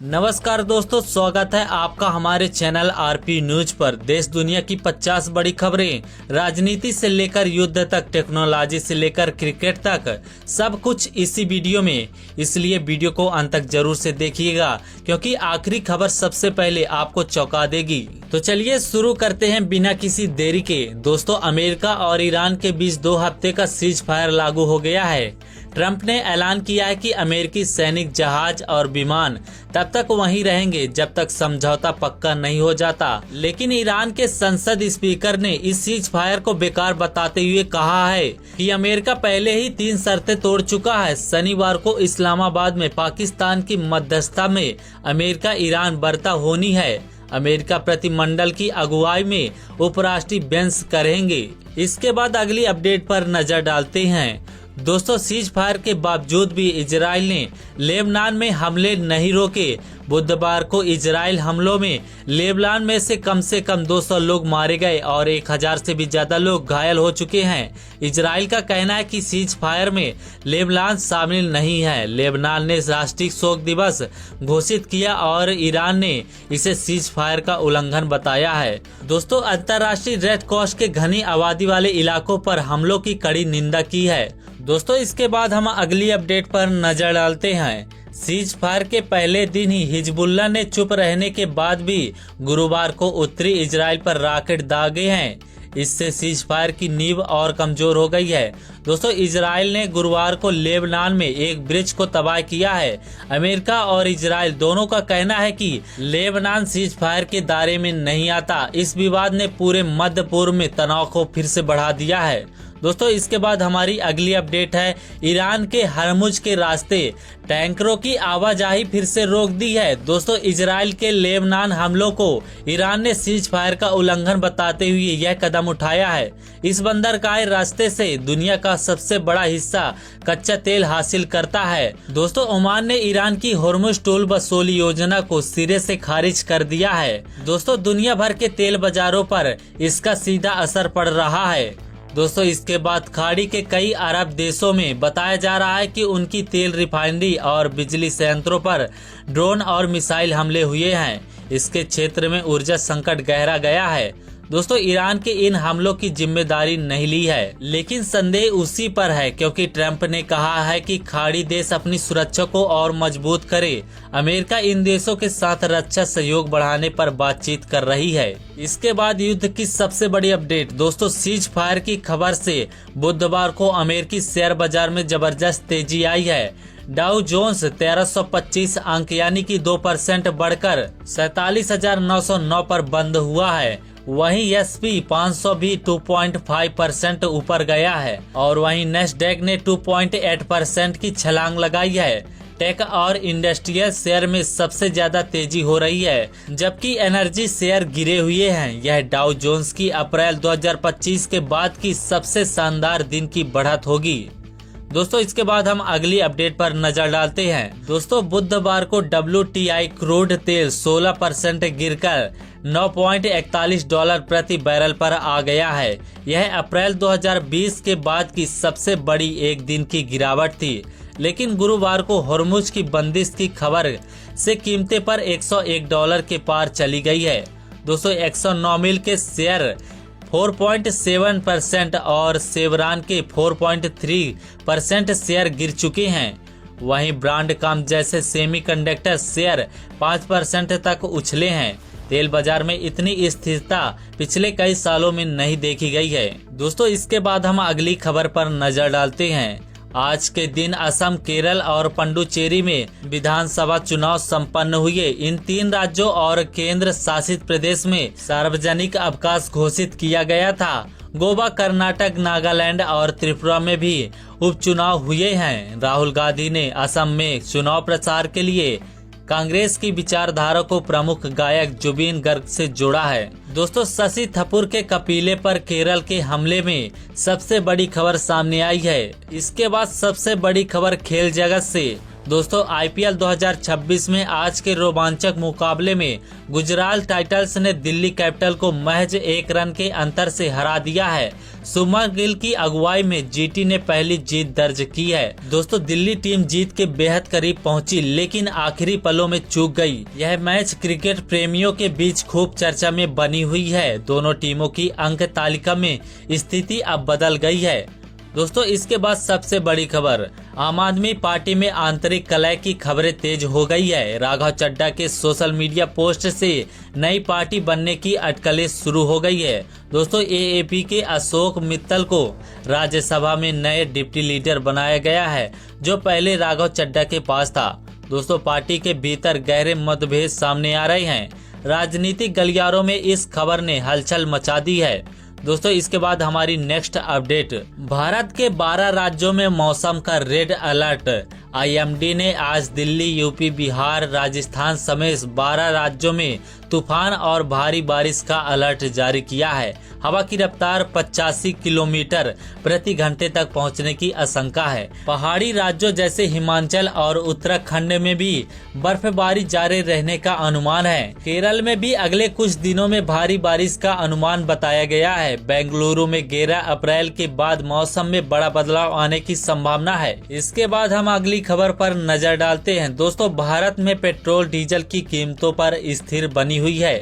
D: नमस्कार दोस्तों, स्वागत है आपका हमारे चैनल आरपी न्यूज पर। देश दुनिया की 50 बड़ी खबरें, राजनीति से लेकर युद्ध तक, टेक्नोलॉजी से लेकर क्रिकेट तक, सब कुछ इसी वीडियो में। इसलिए वीडियो को अंत तक जरूर से देखिएगा, क्योंकि आखिरी खबर सबसे पहले आपको चौंका देगी। तो चलिए शुरू करते हैं बिना किसी देरी के। दोस्तों अमेरिका और ईरान के बीच 2 हफ्ते का सीज फायर लागू हो गया है। ट्रंप ने ऐलान किया है कि अमेरिकी सैनिक जहाज और विमान तब तक वहीं रहेंगे जब तक समझौता पक्का नहीं हो जाता। लेकिन ईरान के संसद स्पीकर ने इस सीज फायर को बेकार बताते हुए कहा है कि अमेरिका पहले ही 3 शर्तें तोड़ चुका है। शनिवार को इस्लामाबाद में पाकिस्तान की मध्यस्थता में अमेरिका ईरान वार्ता होनी है। अमेरिका प्रतिमंडल की अगुवाई में उपराष्ट्रपति बेंस करेंगे। इसके बाद अगली अपडेट पर नजर डालते हैं। दोस्तों सीज फायर के बावजूद भी इजराइल ने लेबनान में हमले नहीं रोके। बुधवार को इजराइल हमलों में लेबनान में से कम 200 लोग मारे गए और 1000 से भी ज्यादा लोग घायल हो चुके हैं। इजराइल का कहना है कि सीज फायर में लेबनान शामिल नहीं है। लेबनान ने राष्ट्रीय शोक दिवस घोषित किया और ईरान ने इसे सीज फायर का उल्लंघन बताया है। दोस्तों अंतर्राष्ट्रीय रेड क्रॉस के घनी आबादी वाले इलाकों पर हमलों की कड़ी निंदा की है। दोस्तों इसके बाद हम अगली अपडेट पर नजर डालते हैं। सीज फायर के पहले दिन ही हिजबुल्लाह ने चुप रहने के बाद भी गुरुवार को उत्तरी इजराइल पर रॉकेट दागे हैं। इससे सीज फायर की नींव और कमजोर हो गई है। दोस्तों इजराइल ने गुरुवार को लेबनान में एक ब्रिज को तबाह किया है। अमेरिका और इजराइल दोनों का कहना है कि लेबनान सीज फायर के दायरे में नहीं आता। इस विवाद ने पूरे मध्य पूर्व में तनाव को फिर से बढ़ा दिया है। दोस्तों इसके बाद हमारी अगली अपडेट है। ईरान के हरमुज के रास्ते टैंकरों की आवाजाही फिर से रोक दी है। दोस्तों इजराइल के लेबनान हमलों को ईरान ने सीज फायर का उल्लंघन बताते हुए यह कदम उठाया है। इस बंदरगाह रास्ते से दुनिया का सबसे बड़ा हिस्सा कच्चा तेल हासिल करता है। दोस्तों ओमान ने ईरान की होर्मुज टोल वसूली योजना को सिरे से खारिज कर दिया है। दोस्तों दुनिया भर के तेल बाजारों पर इसका सीधा असर पड़ रहा है। दोस्तों इसके बाद खाड़ी के कई अरब देशों में बताया जा रहा है कि उनकी तेल रिफाइनरी और बिजली संयंत्रों पर ड्रोन और मिसाइल हमले हुए हैं। इसके क्षेत्र में ऊर्जा संकट गहरा गया है। दोस्तों ईरान के इन हमलों की जिम्मेदारी नहीं ली है, लेकिन संदेह उसी पर है क्योंकि ट्रंप ने कहा है कि खाड़ी देश अपनी सुरक्षा को और मजबूत करे। अमेरिका इन देशों के साथ रक्षा सहयोग बढ़ाने पर बातचीत कर रही है। इसके बाद युद्ध की सबसे बड़ी अपडेट। दोस्तों सीज फायर की खबर से बुधवार को अमेरिकी शेयर बाजार में जबरदस्त तेजी आई है। डाउ जोन्स 1325 अंक यानी कि 2% बढ़कर 47,909 पर बंद हुआ है। वहीं S&P 500 भी 2.5% ऊपर गया है और वहीं नेस्डैक ने 2.8% की छलांग लगाई है। टेक और इंडस्ट्रियल शेयर में सबसे ज्यादा तेजी हो रही है, जबकि एनर्जी शेयर गिरे हुए हैं। यह डाउ जोन्स की अप्रैल 2025 के बाद की सबसे शानदार दिन की बढ़त होगी। दोस्तों इसके बाद हम अगली अपडेट पर नजर डालते हैं। दोस्तों बुधवार को WTI क्रूड तेल 16% गिरकर $9.41 प्रति बैरल पर आ गया है। यह अप्रैल 2020 के बाद की सबसे बड़ी एक दिन की गिरावट थी, लेकिन गुरुवार को हॉर्मुज की बंदिश की खबर से कीमतें पर $101 के पार चली गई है। दोस्तों एक्सॉन मोबिल के शेयर 4.7% और शेवरॉन के 4.3% शेयर गिर चुके हैं। वहीं ब्रांडकॉम जैसे सेमीकंडक्टर शेयर 5% तक उछले हैं। तेल बाजार में इतनी स्थिरता पिछले कई सालों में नहीं देखी गई है। दोस्तों इसके बाद हम अगली खबर पर नजर डालते हैं। आज के दिन असम, केरल और पुडुचेरी में विधानसभा चुनाव संपन्न हुए। इन 3 राज्यों और केंद्र शासित प्रदेश में सार्वजनिक अवकाश घोषित किया गया था। गोवा, कर्नाटक, नागालैंड और त्रिपुरा में भी उपचुनाव हुए हैं। राहुल गांधी ने असम में चुनाव प्रचार के लिए कांग्रेस की विचारधारा को प्रमुख गायक जुबिन गर्ग से जोड़ा है। दोस्तों शशि थरूर के कपिले पर केरल के हमले में सबसे बड़ी खबर सामने आई है। इसके बाद सबसे बड़ी खबर खेल जगत से। दोस्तों IPL 2026 में आज के रोमांचक मुकाबले में गुजरात टाइटंस ने दिल्ली कैपिटल को महज 1 रन के अंतर से हरा दिया है। शुभमन गिल की अगुवाई में GT ने पहली जीत दर्ज की है। दोस्तों दिल्ली टीम जीत के बेहद करीब पहुंची, लेकिन आखिरी पलों में चूक गई। यह मैच क्रिकेट प्रेमियों के बीच खूब चर्चा में बनी हुई है। दोनों टीमों की अंक तालिका में स्थिति अब बदल गई है। दोस्तों इसके बाद सबसे बड़ी खबर, आम आदमी पार्टी में आंतरिक कलह की खबरें तेज हो गई है। राघव चड्ढा के सोशल मीडिया पोस्ट से नई पार्टी बनने की अटकलें शुरू हो गई है। दोस्तों AAP के अशोक मित्तल को राज्यसभा में नए डिप्टी लीडर बनाया गया है, जो पहले राघव चड्ढा के पास था। दोस्तों पार्टी के भीतर गहरे मतभेद सामने आ रहे हैं। राजनीतिक गलियारों में इस खबर ने हलचल मचा दी है। दोस्तों इसके बाद हमारी नेक्स्ट अपडेट, भारत के 12 राज्यों में मौसम का रेड अलर्ट। IMD ने आज दिल्ली, UP, बिहार, राजस्थान समेत 12 राज्यों में तूफान और भारी बारिश का अलर्ट जारी किया है। हवा की रफ्तार 85 किलोमीटर प्रति घंटे तक पहुंचने की आशंका है। पहाड़ी राज्यों जैसे हिमाचल और उत्तराखंड में भी बर्फबारी जारी रहने का अनुमान है। केरल में भी अगले कुछ दिनों में भारी बारिश का अनुमान बताया गया है। बेंगलुरु में 11 अप्रैल के बाद मौसम में बड़ा बदलाव आने की संभावना है। इसके बाद हम अगली खबर पर नजर डालते हैं। दोस्तों भारत में पेट्रोल डीजल की कीमतों पर स्थिर बनी हुई है।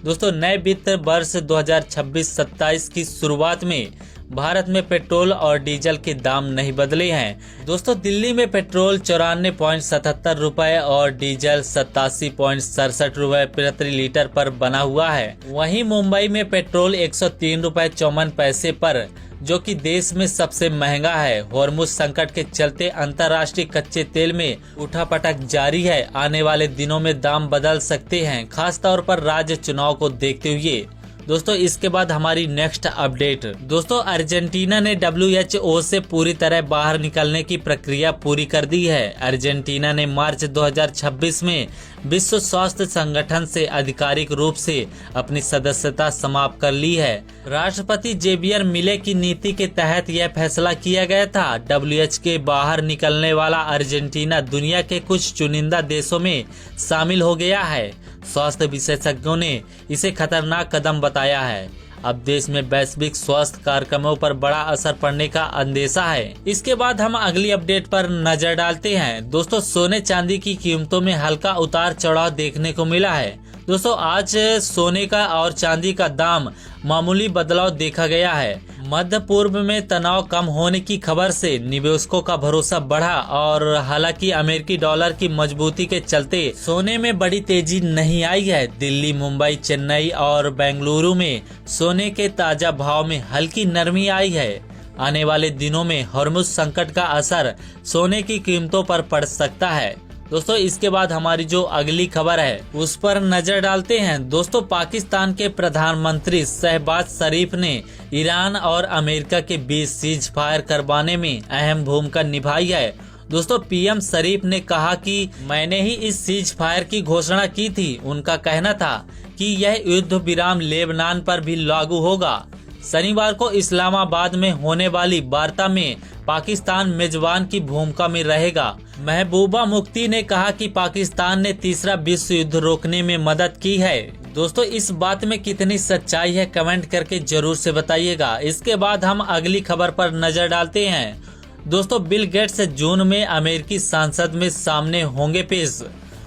D: दोस्तों नए वित्त वर्ष 2026-27 की शुरुआत में भारत में पेट्रोल और डीजल के दाम नहीं बदले हैं। दोस्तों दिल्ली में पेट्रोल 94.77 रुपए और डीजल 87.67 रुपए प्रति लीटर पर बना हुआ है। वहीं मुंबई में पेट्रोल 103 रुपए 54 पैसे पर, जो कि देश में सबसे महंगा है। हॉर्मुज संकट के चलते अंतर्राष्ट्रीय कच्चे तेल में उठापटक जारी है। आने वाले दिनों में दाम बदल सकते हैं, खास तौर पर राज्य चुनाव को देखते हुए। दोस्तों इसके बाद हमारी नेक्स्ट अपडेट, दोस्तों अर्जेंटीना ने WHO से पूरी तरह बाहर निकलने की प्रक्रिया पूरी कर दी है। अर्जेंटीना ने मार्च 2026 में विश्व स्वास्थ्य संगठन से आधिकारिक रूप से अपनी सदस्यता समाप्त कर ली है। राष्ट्रपति जेवियर मिले की नीति के तहत यह फैसला किया गया था। WHO के बाहर निकलने वाला अर्जेंटीना दुनिया के कुछ चुनिंदा देशों में शामिल हो गया है। स्वास्थ्य विशेषज्ञों ने इसे खतरनाक कदम बताया है। अब देश में वैश्विक स्वास्थ्य कार्यक्रमों पर बड़ा असर पड़ने का अंदेशा है। इसके बाद हम अगली अपडेट पर नजर डालते हैं। दोस्तों सोने चांदी की कीमतों में हल्का उतार चढ़ाव देखने को मिला है। दोस्तों आज सोने का और चांदी का दाम मामूली बदलाव देखा गया है। मध्य पूर्व में तनाव कम होने की खबर से निवेशकों का भरोसा बढ़ा और हालांकि अमेरिकी डॉलर की मजबूती के चलते सोने में बड़ी तेजी नहीं आई है। दिल्ली, मुंबई, चेन्नई और बेंगलुरु में सोने के ताजा भाव में हल्की नरमी आई है। आने वाले दिनों में हॉर्मुज संकट का असर सोने की कीमतों पर पड़ सकता है। दोस्तों इसके बाद हमारी जो अगली खबर है उस पर नजर डालते हैं। दोस्तों पाकिस्तान के प्रधानमंत्री शहबाज शरीफ ने ईरान और अमेरिका के बीच सीज फायर करवाने में अहम भूमिका निभाई है। दोस्तों PM शरीफ ने कहा कि मैंने ही इस सीज फायर की घोषणा की थी। उनका कहना था कि यह युद्ध विराम लेबनान पर भी लागू होगा। शनिवार को इस्लामाबाद में होने वाली वार्ता में पाकिस्तान मेजबान की भूमिका में रहेगा। महबूबा मुफ्ती ने कहा कि पाकिस्तान ने तीसरा विश्व युद्ध रोकने में मदद की है। दोस्तों, इस बात में कितनी सच्चाई है कमेंट करके जरूर से बताइएगा। इसके बाद हम अगली खबर पर नजर डालते हैं। दोस्तों, बिल गेट्स जून में अमेरिकी संसद में सामने होंगे पेश।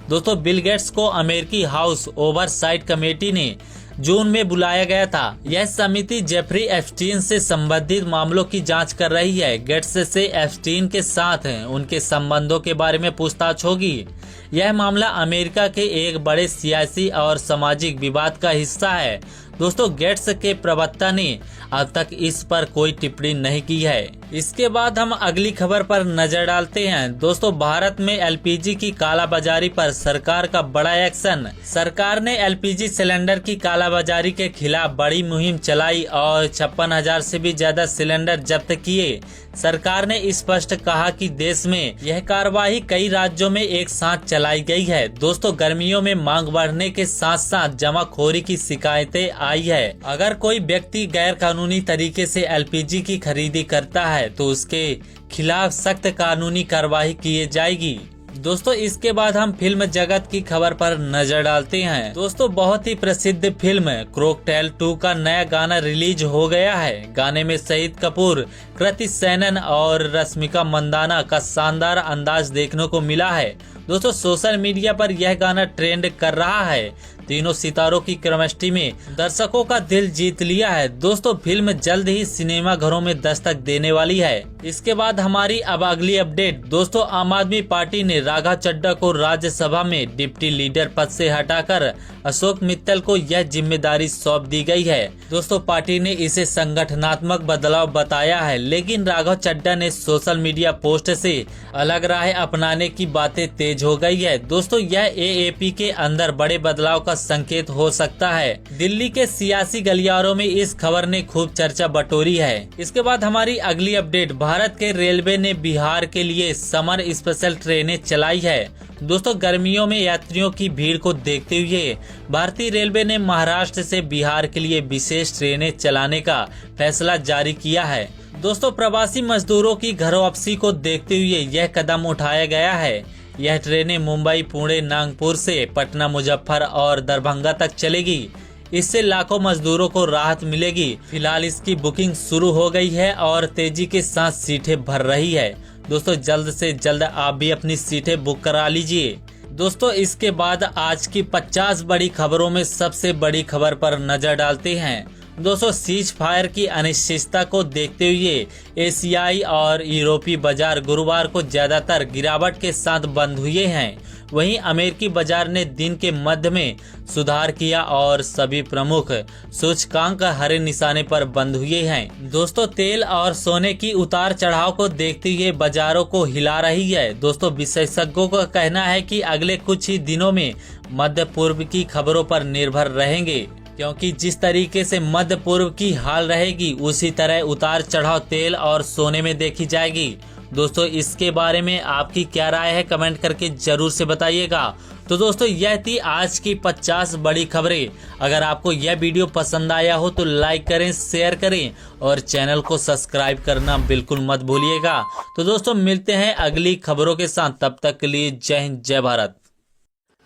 D: दोस्तों, बिल गेट्स को अमेरिकी हाउस ओवरसाइट कमेटी ने जून में बुलाया गया था। यह समिति जेफरी एप्स्टीन से संबंधित मामलों की जांच कर रही है। गेट्स से एप्स्टीन के साथ उनके संबंधों के बारे में पूछताछ होगी। यह मामला अमेरिका के एक बड़े सियासी और सामाजिक विवाद का हिस्सा है। दोस्तों, गेट्स के प्रवक्ता ने अब तक इस पर कोई टिप्पणी नहीं की है। इसके बाद हम अगली खबर पर नजर डालते हैं। दोस्तों, भारत में एलपीजी की कालाबाजारी पर सरकार का बड़ा एक्शन। सरकार ने एलपीजी सिलेंडर की कालाबाजारी के खिलाफ बड़ी मुहिम चलाई और 56,000 से भी ज्यादा सिलेंडर जब्त किए। सरकार ने स्पष्ट कहा कि देश में यह कार्रवाई कई राज्यों में एक साथ चलाई गई है। दोस्तों, गर्मियों में मांग बढ़ने के साथ साथ जमाखोरी की शिकायतें आई है। अगर कोई व्यक्ति गैर कानूनी तरीके से एलपीजी की खरीदी करता है तो उसके खिलाफ सख्त कानूनी कार्रवाई की जाएगी। दोस्तों, इसके बाद हम फिल्म जगत की खबर पर नजर डालते हैं। दोस्तों, बहुत ही प्रसिद्ध फिल्म क्रॉकटेल 2 का नया गाना रिलीज हो गया है। गाने में शहीद कपूर, कृति सेनन और रश्मिका मंदाना का शानदार अंदाज देखने को मिला है। दोस्तों, सोशल मीडिया पर यह गाना ट्रेंड कर रहा है। तीनों सितारों की केमिस्ट्री में दर्शकों का दिल जीत लिया है। दोस्तों, फिल्म जल्द ही सिनेमा घरों में दस्तक देने वाली है। इसके बाद हमारी अब अगली अपडेट। दोस्तों, आम आदमी पार्टी ने राघव चड्ढा को राज्यसभा में डिप्टी लीडर पद से हटाकर अशोक मित्तल को यह जिम्मेदारी सौंप दी गई है। दोस्तों, पार्टी ने इसे संगठनात्मक बदलाव बताया है, लेकिन राघव चड्ढा ने सोशल मीडिया पोस्ट से अलग राह अपनाने की बातें तेज हो गई है। दोस्तों, यह एएपी के अंदर बड़े बदलाव का संकेत हो सकता है। दिल्ली के सियासी गलियारों में इस खबर ने खूब चर्चा बटोरी है। इसके बाद हमारी अगली अपडेट। भारत के रेलवे ने बिहार के लिए समर स्पेशल ट्रेनें चलाई है। दोस्तों, गर्मियों में यात्रियों की भीड़ को देखते हुए भारतीय रेलवे ने महाराष्ट्र से बिहार के लिए विशेष ट्रेनें चलाने का फैसला जारी किया है। दोस्तों, प्रवासी मजदूरों की घर वापसी को देखते हुए यह कदम उठाया गया है। यह ट्रेनें मुंबई, पुणे, नागपुर से पटना, मुजफ्फर और दरभंगा तक चलेगी। इससे लाखों मजदूरों को राहत मिलेगी। फिलहाल इसकी बुकिंग शुरू हो गई है और तेजी के साथ सीटें भर रही है। दोस्तों, जल्द से जल्द आप भी अपनी सीटें बुक करा लीजिए। दोस्तों, इसके बाद आज की 50 बड़ी खबरों में सबसे बड़ी खबर पर नजर डालते हैं। दोस्तों, सीज फायर की अनिश्चितता को देखते हुए एशियाई और यूरोपीय बाजार गुरुवार को ज्यादातर गिरावट के साथ बंद हुए हैं। वहीं अमेरिकी बाजार ने दिन के मध्य में सुधार किया और सभी प्रमुख सूचकांक हरे निशाने पर बंद हुए हैं। दोस्तों, तेल और सोने की उतार चढ़ाव को देखते हुए बाजारों को हिला रही है। दोस्तों, विशेषज्ञों का कहना है कि अगले कुछ ही दिनों में मध्य पूर्व की खबरों पर निर्भर रहेंगे, क्योंकि जिस तरीके से मध्य पूर्व की हाल रहेगी उसी तरह उतार चढ़ाव तेल और सोने में देखी जाएगी। दोस्तों, इसके बारे में आपकी क्या राय है कमेंट करके जरूर से बताइएगा। तो दोस्तों, यह थी आज की 50 बड़ी खबरें। अगर आपको यह वीडियो पसंद आया हो तो लाइक करें, शेयर करें और चैनल को सब्सक्राइब करना बिल्कुल मत भूलिएगा। तो दोस्तों, मिलते हैं अगली खबरों के साथ। तब तक के लिए जय हिंद, जय भारत।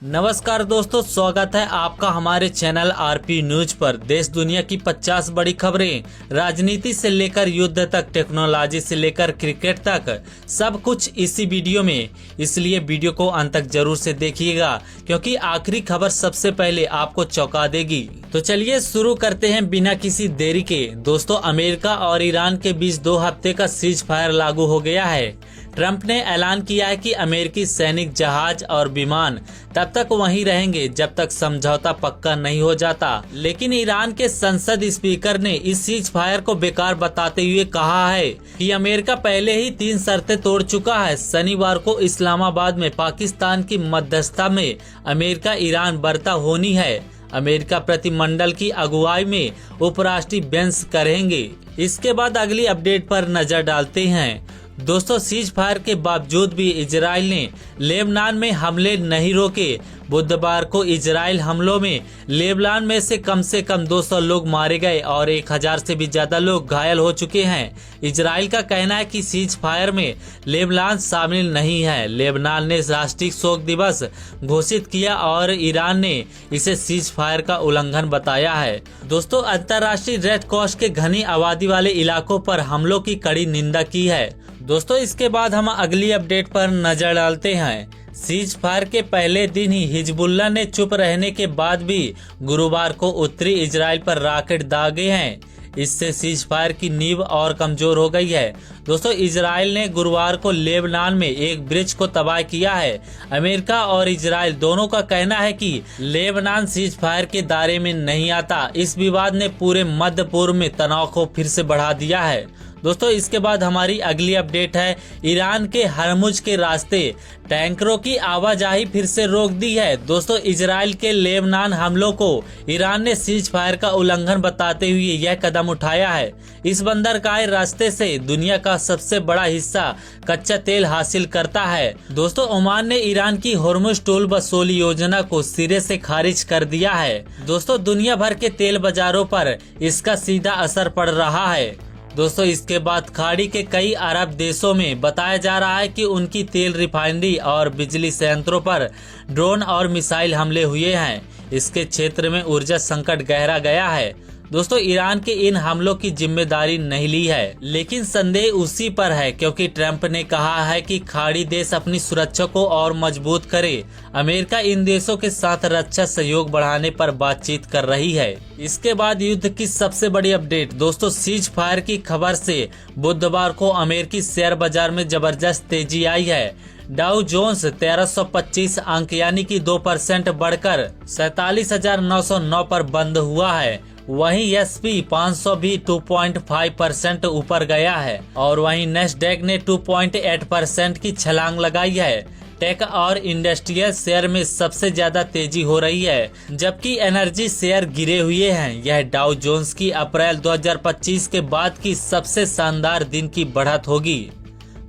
D: नमस्कार दोस्तों, स्वागत है आपका हमारे चैनल आरपी न्यूज पर। देश दुनिया की 50 बड़ी खबरें, राजनीति से लेकर युद्ध तक, टेक्नोलॉजी से लेकर क्रिकेट तक, सब कुछ इसी वीडियो में। इसलिए वीडियो को अंत तक जरूर से देखिएगा, क्योंकि आखिरी खबर सबसे पहले आपको चौंका देगी। तो चलिए शुरू करते हैं बिना किसी देरी के। दोस्तों, अमेरिका और ईरान के बीच 2 हफ्ते का सीज फायर लागू हो गया है। ट्रंप ने ऐलान किया है कि अमेरिकी सैनिक जहाज और विमान तब तक वहीं रहेंगे जब तक समझौता पक्का नहीं हो जाता। लेकिन ईरान के संसद स्पीकर ने इस सीज फायर को बेकार बताते हुए कहा है कि अमेरिका पहले ही 3 शर्तें तोड़ चुका है। शनिवार को इस्लामाबाद में पाकिस्तान की मध्यस्थता में अमेरिका ईरान वार्ता होनी है। अमेरिका प्रतिमंडल की अगुवाई में उपराष्ट्रपति बेंस करेंगे। इसके बाद अगली अपडेट पर नजर डालते हैं। दोस्तों सीज फायर के बावजूद भी इजराइल ने लेबनान में हमले नहीं रोके। बुधवार को इजराइल हमलों में लेबनान में से कम 200 लोग मारे गए और 1000 से भी ज्यादा लोग घायल हो चुके हैं। इजराइल का कहना है कि सीज फायर में लेबनान शामिल नहीं है। लेबनान ने राष्ट्रीय शोक दिवस घोषित किया और ईरान ने इसे सीज फायर का उल्लंघन बताया है। दोस्तों अंतर्राष्ट्रीय रेड क्रॉस के घनी आबादी वाले इलाकों पर हमलों की कड़ी निंदा की है। दोस्तों इसके बाद हम अगली अपडेट पर नजर डालते हैं। सीज फायर के पहले दिन ही हिजबुल्लाह ने चुप रहने के बाद भी गुरुवार को उत्तरी इजराइल पर रॉकेट दागे हैं। इससे सीज फायर की नींव और कमजोर हो गई है। दोस्तों इजराइल ने गुरुवार को लेबनान में एक ब्रिज को तबाह किया है। अमेरिका और इजराइल दोनों का कहना है कि लेबनान सीज फायर के दायरे में नहीं आता। इस विवाद ने पूरे मध्य पूर्व में तनाव को फिर से बढ़ा दिया है। दोस्तों इसके बाद हमारी अगली अपडेट है, ईरान के हरमुज के रास्ते टैंकरों की आवाजाही फिर से रोक दी है। दोस्तों इजराइल के लेबनान हमलों को ईरान ने सीज फायर का उल्लंघन बताते हुए यह कदम उठाया है। इस बंदरगाह रास्ते से दुनिया का सबसे बड़ा हिस्सा कच्चा तेल हासिल करता है। दोस्तों ओमान ने ईरान की हॉर्मुज टोल वसूली योजना को सिरे से खारिज कर दिया है। दोस्तों दुनिया भर के तेल बाजारों पर इसका सीधा असर पड़ रहा है। दोस्तों इसके बाद खाड़ी के कई अरब देशों में बताया जा रहा है कि उनकी तेल रिफाइनरी और बिजली संयंत्रों पर ड्रोन और मिसाइल हमले हुए हैं। इसके क्षेत्र में ऊर्जा संकट गहरा गया है। दोस्तों ईरान के इन हमलों की जिम्मेदारी नहीं ली है, लेकिन संदेह उसी पर है क्योंकि ट्रंप ने कहा है कि खाड़ी देश अपनी सुरक्षा को और मजबूत करे। अमेरिका इन देशों के साथ रक्षा सहयोग बढ़ाने पर बातचीत कर रही है। इसके बाद युद्ध की सबसे बड़ी अपडेट। दोस्तों सीज फायर की खबर से बुधवार को अमेरिकी शेयर बाजार में जबरदस्त तेजी आई है। डाउ जोन्स 1325 अंक यानी कि 2% बढ़कर 47,909 पर बंद हुआ है। वहीं S&P 500 भी 2.5% ऊपर गया है और वहीं नेस्डैक ने 2.8% की छलांग लगाई है। टेक और इंडस्ट्रियल शेयर में सबसे ज्यादा तेजी हो रही है, जबकि एनर्जी शेयर गिरे हुए हैं। यह डाउ जोन्स की अप्रैल 2025 के बाद की सबसे शानदार दिन की बढ़त होगी।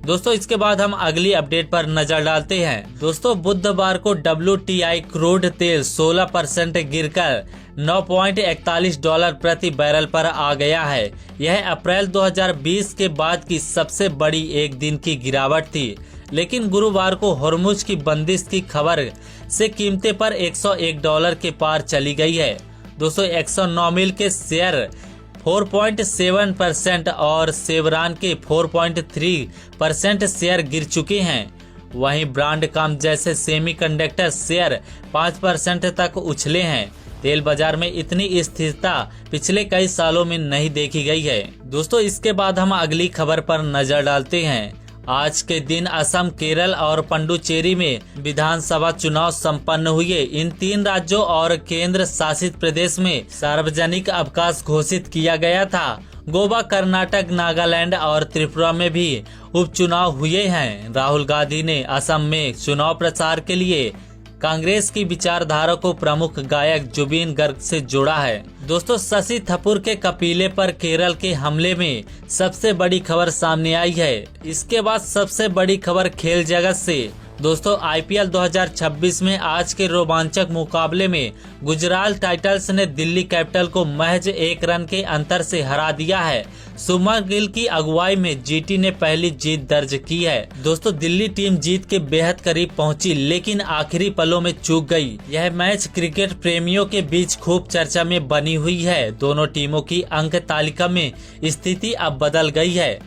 D: दोस्तों इसके बाद हम अगली अपडेट पर नजर डालते हैं। दोस्तों बुधवार को WTI क्रूड तेल 16% गिरकर $9.41 प्रति बैरल पर आ गया है। यह अप्रैल 2020 के बाद की सबसे बड़ी एक दिन की गिरावट थी, लेकिन गुरुवार को हॉर्मुज की बंदिश की खबर से कीमतें पर $101 के पार चली गई है। दोस्तों ExxonMobil के शेयर 4.7% और सेवरान के 4.3% शेयर गिर चुके हैं। वहीं ब्रांडकॉम जैसे सेमीकंडक्टर शेयर 5% तक उछले हैं। तेल बाजार में इतनी स्थिरता पिछले कई सालों में नहीं देखी गई है। दोस्तों इसके बाद हम अगली खबर पर नजर डालते हैं। आज के दिन असम, केरल और पुडुचेरी में विधानसभा चुनाव संपन्न हुए। इन 3 राज्यों और केंद्र शासित प्रदेश में सार्वजनिक अवकाश घोषित किया गया था। गोवा, कर्नाटक, नागालैंड और त्रिपुरा में भी उपचुनाव हुए हैं। राहुल गांधी ने असम में चुनाव प्रचार के लिए कांग्रेस की विचारधारा को प्रमुख गायक जुबिन गर्ग से जोड़ा है। दोस्तों शशि थरूर के कपिले पर केरल के हमले में सबसे बड़ी खबर सामने आई है। इसके बाद सबसे बड़ी खबर खेल जगत से। दोस्तों IPL 2026 में आज के रोमांचक मुकाबले में गुजरात टाइटंस ने दिल्ली कैपिटल को महज 1 रन के अंतर से हरा दिया है। शुभमन गिल की अगुवाई में GT ने पहली जीत दर्ज की है। दोस्तों दिल्ली टीम जीत के बेहद करीब पहुंची, लेकिन आखिरी पलों में चूक गई। यह मैच क्रिकेट प्रेमियों के बीच खूब चर्चा में बनी हुई है। दोनों टीमों की अंक तालिका में स्थिति अब बदल गई है।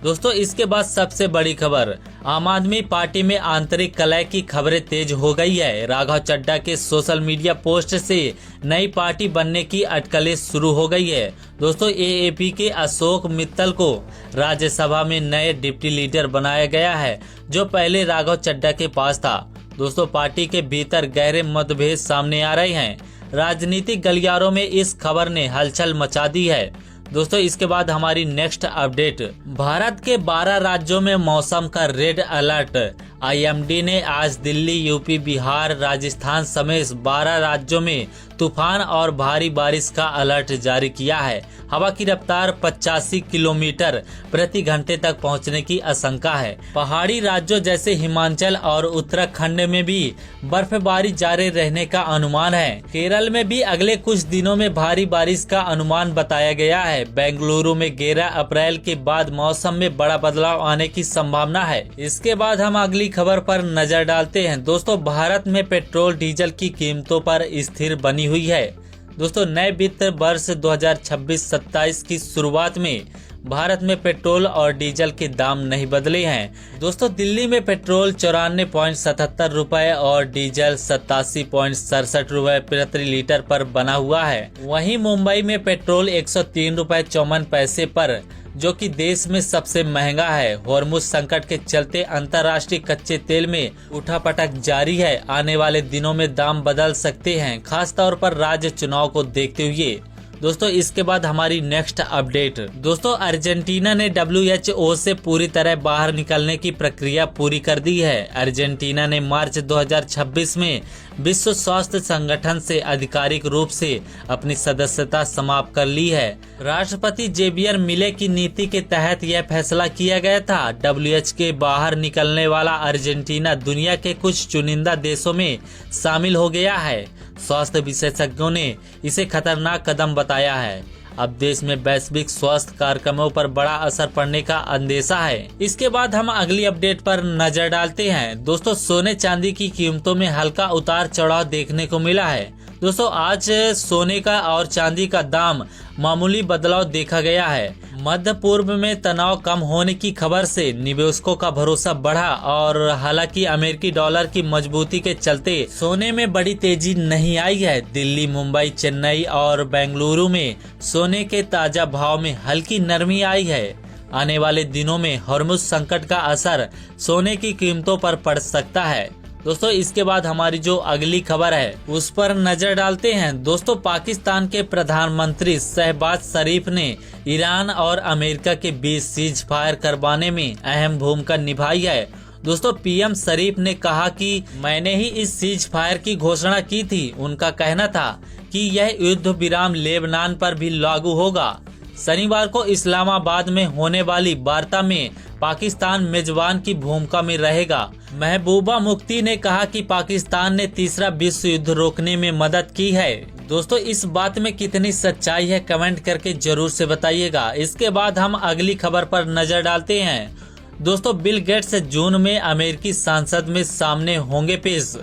D: दोस्तों इसके बाद सबसे बड़ी खबर, आम आदमी पार्टी में आंतरिक कलह की खबरें तेज हो गई है। राघव चड्ढा के सोशल मीडिया पोस्ट से नई पार्टी बनने की अटकलें शुरू हो गई है। दोस्तों AAP के अशोक मित्तल को राज्यसभा में नए डिप्टी लीडर बनाया गया है, जो पहले राघव चड्ढा के पास था। दोस्तों पार्टी के भीतर गहरे मतभेद सामने आ रहे हैं। राजनीतिक गलियारों में इस खबर ने हलचल मचा दी है। दोस्तों इसके बाद हमारी नेक्स्ट अपडेट, भारत के 12 राज्यों में मौसम का रेड अलर्ट। IMD ने आज दिल्ली, UP, बिहार, राजस्थान समेत 12 राज्यों में तूफान और भारी बारिश का अलर्ट जारी किया है। हवा की रफ्तार 85 किलोमीटर प्रति घंटे तक पहुंचने की आशंका है। पहाड़ी राज्यों जैसे हिमाचल और उत्तराखंड में भी बर्फबारी जारी रहने का अनुमान है। केरल में भी अगले कुछ दिनों में भारी बारिश का अनुमान बताया गया है। बेंगलुरु में 11 अप्रैल के बाद मौसम में बड़ा बदलाव आने की संभावना है। इसके बाद हम अगली खबर पर नजर डालते हैं। दोस्तों, भारत में पेट्रोल डीजल की कीमतों पर स्थिर बनी हुई है। दोस्तों, नए वित्त वर्ष 2026-27 की शुरुआत में भारत में पेट्रोल और डीजल के दाम नहीं बदले हैं। दोस्तों, दिल्ली में पेट्रोल 94.77 रुपए और डीजल 87.67 रुपए प्रति लीटर पर बना हुआ है। वहीं मुंबई में पेट्रोल 103 रुपए 54 पैसे पर, जो कि देश में सबसे महंगा है। हॉर्मुज संकट के चलते अंतर्राष्ट्रीय कच्चे तेल में उठापटक जारी है। आने वाले दिनों में दाम बदल सकते हैं, खास तौर पर राज्य चुनाव को देखते हुए। दोस्तों, इसके बाद हमारी नेक्स्ट अपडेट। दोस्तों, अर्जेंटीना ने WHO से पूरी तरह बाहर निकलने की प्रक्रिया पूरी कर दी है। अर्जेंटीना ने मार्च 2026 में विश्व स्वास्थ्य संगठन से आधिकारिक रूप से अपनी सदस्यता समाप्त कर ली है। राष्ट्रपति जेवियर मिले की नीति के तहत यह फैसला किया गया था। WHO के बाहर निकलने वाला अर्जेंटीना दुनिया के कुछ चुनिंदा देशों में शामिल हो गया है। स्वास्थ्य विशेषज्ञों ने इसे खतरनाक कदम बताया है। अब देश में वैश्विक स्वास्थ्य कार्यक्रमों पर बड़ा असर पड़ने का अंदेशा है। इसके बाद हम अगली अपडेट पर नजर डालते हैं। दोस्तों, सोने चांदी की कीमतों में हल्का उतार चढ़ाव देखने को मिला है। दोस्तों, आज सोने का और चांदी का दाम मामूली बदलाव देखा गया है। मध्य पूर्व में तनाव कम होने की खबर से निवेशकों का भरोसा बढ़ा और हालांकि अमेरिकी डॉलर की मजबूती के चलते सोने में बड़ी तेजी नहीं आई है। दिल्ली, मुंबई, चेन्नई और बेंगलुरु में सोने के ताजा भाव में हल्की नरमी आई है। आने वाले दिनों में हॉर्मुज संकट का असर सोने की कीमतों पर पड़ सकता है। दोस्तों, इसके बाद हमारी जो अगली खबर है उस पर नजर डालते हैं। दोस्तों, पाकिस्तान के प्रधानमंत्री शहबाज शरीफ ने ईरान और अमेरिका के बीच सीज फायर करवाने में अहम भूमिका निभाई है। दोस्तों, पीएम शरीफ ने कहा कि मैंने ही इस सीज फायर की घोषणा की थी। उनका कहना था कि यह युद्ध विराम लेबनान पर भी लागू होगा। शनिवार को इस्लामाबाद में होने वाली वार्ता में पाकिस्तान मेजबान की भूमिका में रहेगा। महबूबा मुफ्ती ने कहा कि पाकिस्तान ने तीसरा विश्व युद्ध रोकने में मदद की है। दोस्तों, इस बात में कितनी सच्चाई है कमेंट करके जरूर से बताइएगा। इसके बाद हम अगली खबर पर नजर डालते हैं। दोस्तों, बिल गेट्स जून में अमेरिकी संसद में सामने होंगे पेश।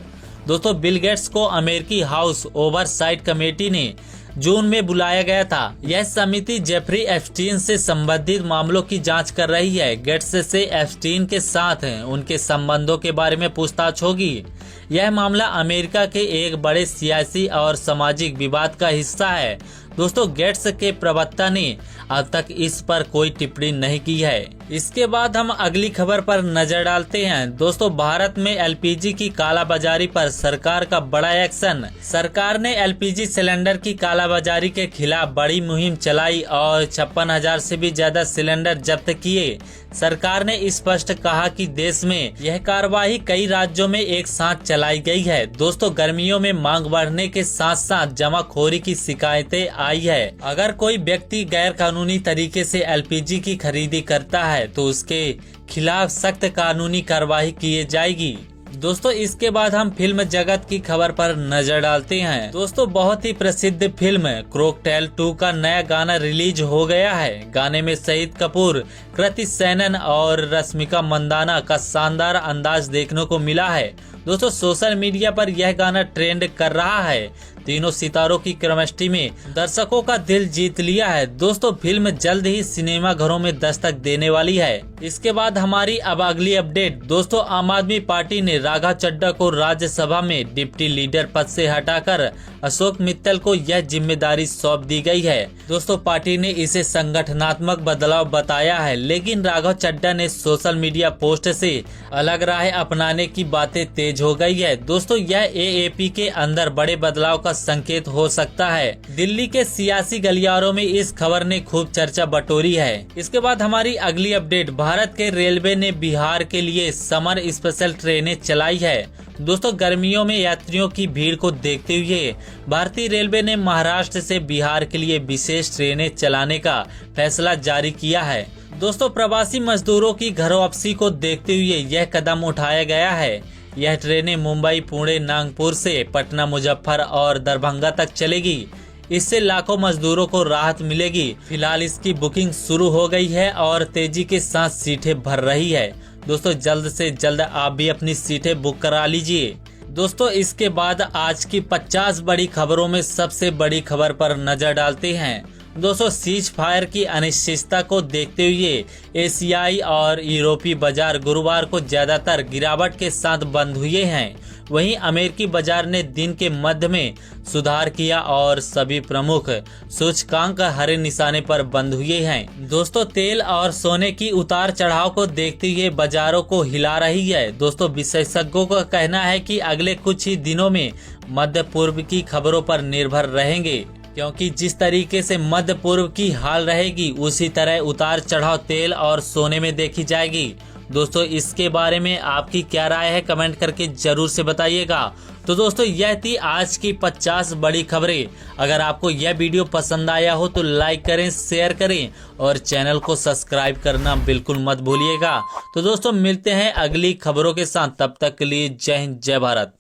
D: दोस्तों, बिल गेट्स को अमेरिकी हाउस ओवरसाइट कमेटी ने जून में बुलाया गया था। यह समिति जेफरी एप्स्टीन से संबंधित मामलों की जांच कर रही है। गेट्स से एप्स्टीन के साथ उनके संबंधों के बारे में पूछताछ होगी। यह मामला अमेरिका के एक बड़े सियासी और सामाजिक विवाद का हिस्सा है। दोस्तों, गेट्स के प्रवक्ता ने अब तक इस पर कोई टिप्पणी नहीं की है। इसके बाद हम अगली खबर पर नजर डालते हैं। दोस्तों, भारत में एलपीजी की कालाबाजारी पर सरकार का बड़ा एक्शन। सरकार ने एलपीजी सिलेंडर की कालाबाजारी के खिलाफ बड़ी मुहिम चलाई और 56,000 से भी ज्यादा सिलेंडर जब्त किए। सरकार ने स्पष्ट कहा कि देश में यह कार्रवाई कई राज्यों में एक साथ चलाई गई है। दोस्तों, गर्मियों में मांग बढ़ने के साथ साथ जमाखोरी की शिकायतें आई है। अगर कोई व्यक्ति गैर कानूनी तरीके से एलपीजी की खरीदी करता है तो उसके खिलाफ सख्त कानूनी कार्रवाई की जाएगी। दोस्तों, इसके बाद हम फिल्म जगत की खबर पर नजर डालते हैं। दोस्तों, बहुत ही प्रसिद्ध फिल्म क्रॉकटेल 2 का नया गाना रिलीज हो गया है। गाने में शहीद कपूर, कृति सेनन और रश्मिका मंदाना का शानदार अंदाज देखने को मिला है। दोस्तों, सोशल मीडिया पर यह गाना ट्रेंड कर रहा है। तीनों सितारों की केमिस्ट्री में दर्शकों का दिल जीत लिया है। दोस्तों, फिल्म जल्द ही सिनेमा घरों में दस्तक देने वाली है। इसके बाद हमारी अब अगली अपडेट। दोस्तों, आम आदमी पार्टी ने राघव चड्ढा को राज्यसभा में डिप्टी लीडर पद से हटाकर अशोक मित्तल को यह जिम्मेदारी सौंप दी गई है। दोस्तों, पार्टी ने इसे संगठनात्मक बदलाव बताया है, लेकिन राघव चड्ढा ने सोशल मीडिया पोस्ट से अलग राह अपनाने की बातें तेज हो गई है। दोस्तों, यह एएपी के अंदर बड़े बदलाव का संकेत हो सकता है। दिल्ली के सियासी गलियारों में इस खबर ने खूब चर्चा बटोरी है। इसके बाद हमारी अगली अपडेट। भारत के रेलवे ने बिहार के लिए समर स्पेशल ट्रेनें चलाई है। दोस्तों गर्मियों में यात्रियों की भीड़ को देखते हुए भारतीय रेलवे ने महाराष्ट्र से बिहार के लिए विशेष ट्रेनें चलाने का फैसला जारी किया है। दोस्तों प्रवासी मजदूरों की घर वापसी को देखते हुए यह कदम उठाया गया है। यह ट्रेनें मुंबई, पुणे, नागपुर से पटना, मुजफ्फर और दरभंगा तक चलेगी। इससे लाखों मजदूरों को राहत मिलेगी। फिलहाल इसकी बुकिंग शुरू हो गई है और तेजी के साथ सीटें भर रही है। दोस्तों जल्द से जल्द आप भी अपनी सीटें बुक करा लीजिए। दोस्तों इसके बाद आज की 50 बड़ी खबरों में सबसे बड़ी खबर पर नजर डालते हैं। दोस्तों सीज फायर की अनिश्चितता को देखते हुए एशियाई और यूरोपीय बाजार गुरुवार को ज्यादातर गिरावट के साथ बंद हुए हैं। वहीं अमेरिकी बाजार ने दिन के मध्य में सुधार किया और सभी प्रमुख सूचकांक हरे निशाने पर बंद हुए हैं। दोस्तों तेल और सोने की उतार चढ़ाव को देखते हुए बाजारों को हिला रही है। दोस्तों विशेषज्ञों का कहना है कि अगले कुछ ही दिनों में मध्य पूर्व की खबरों पर निर्भर रहेंगे, क्योंकि जिस तरीके से मध्य पूर्व की हाल रहेगी उसी तरह उतार चढ़ाव तेल और सोने में देखी जाएगी। दोस्तों इसके बारे में आपकी क्या राय है कमेंट करके जरूर से बताइएगा। तो दोस्तों यह थी आज की 50 बड़ी खबरें। अगर आपको यह वीडियो पसंद आया हो तो लाइक करें, शेयर करें और चैनल को सब्सक्राइब करना बिल्कुल मत भूलिएगा। तो दोस्तों मिलते हैं अगली खबरों के साथ, तब तक के लिए जय हिंद, जय भारत।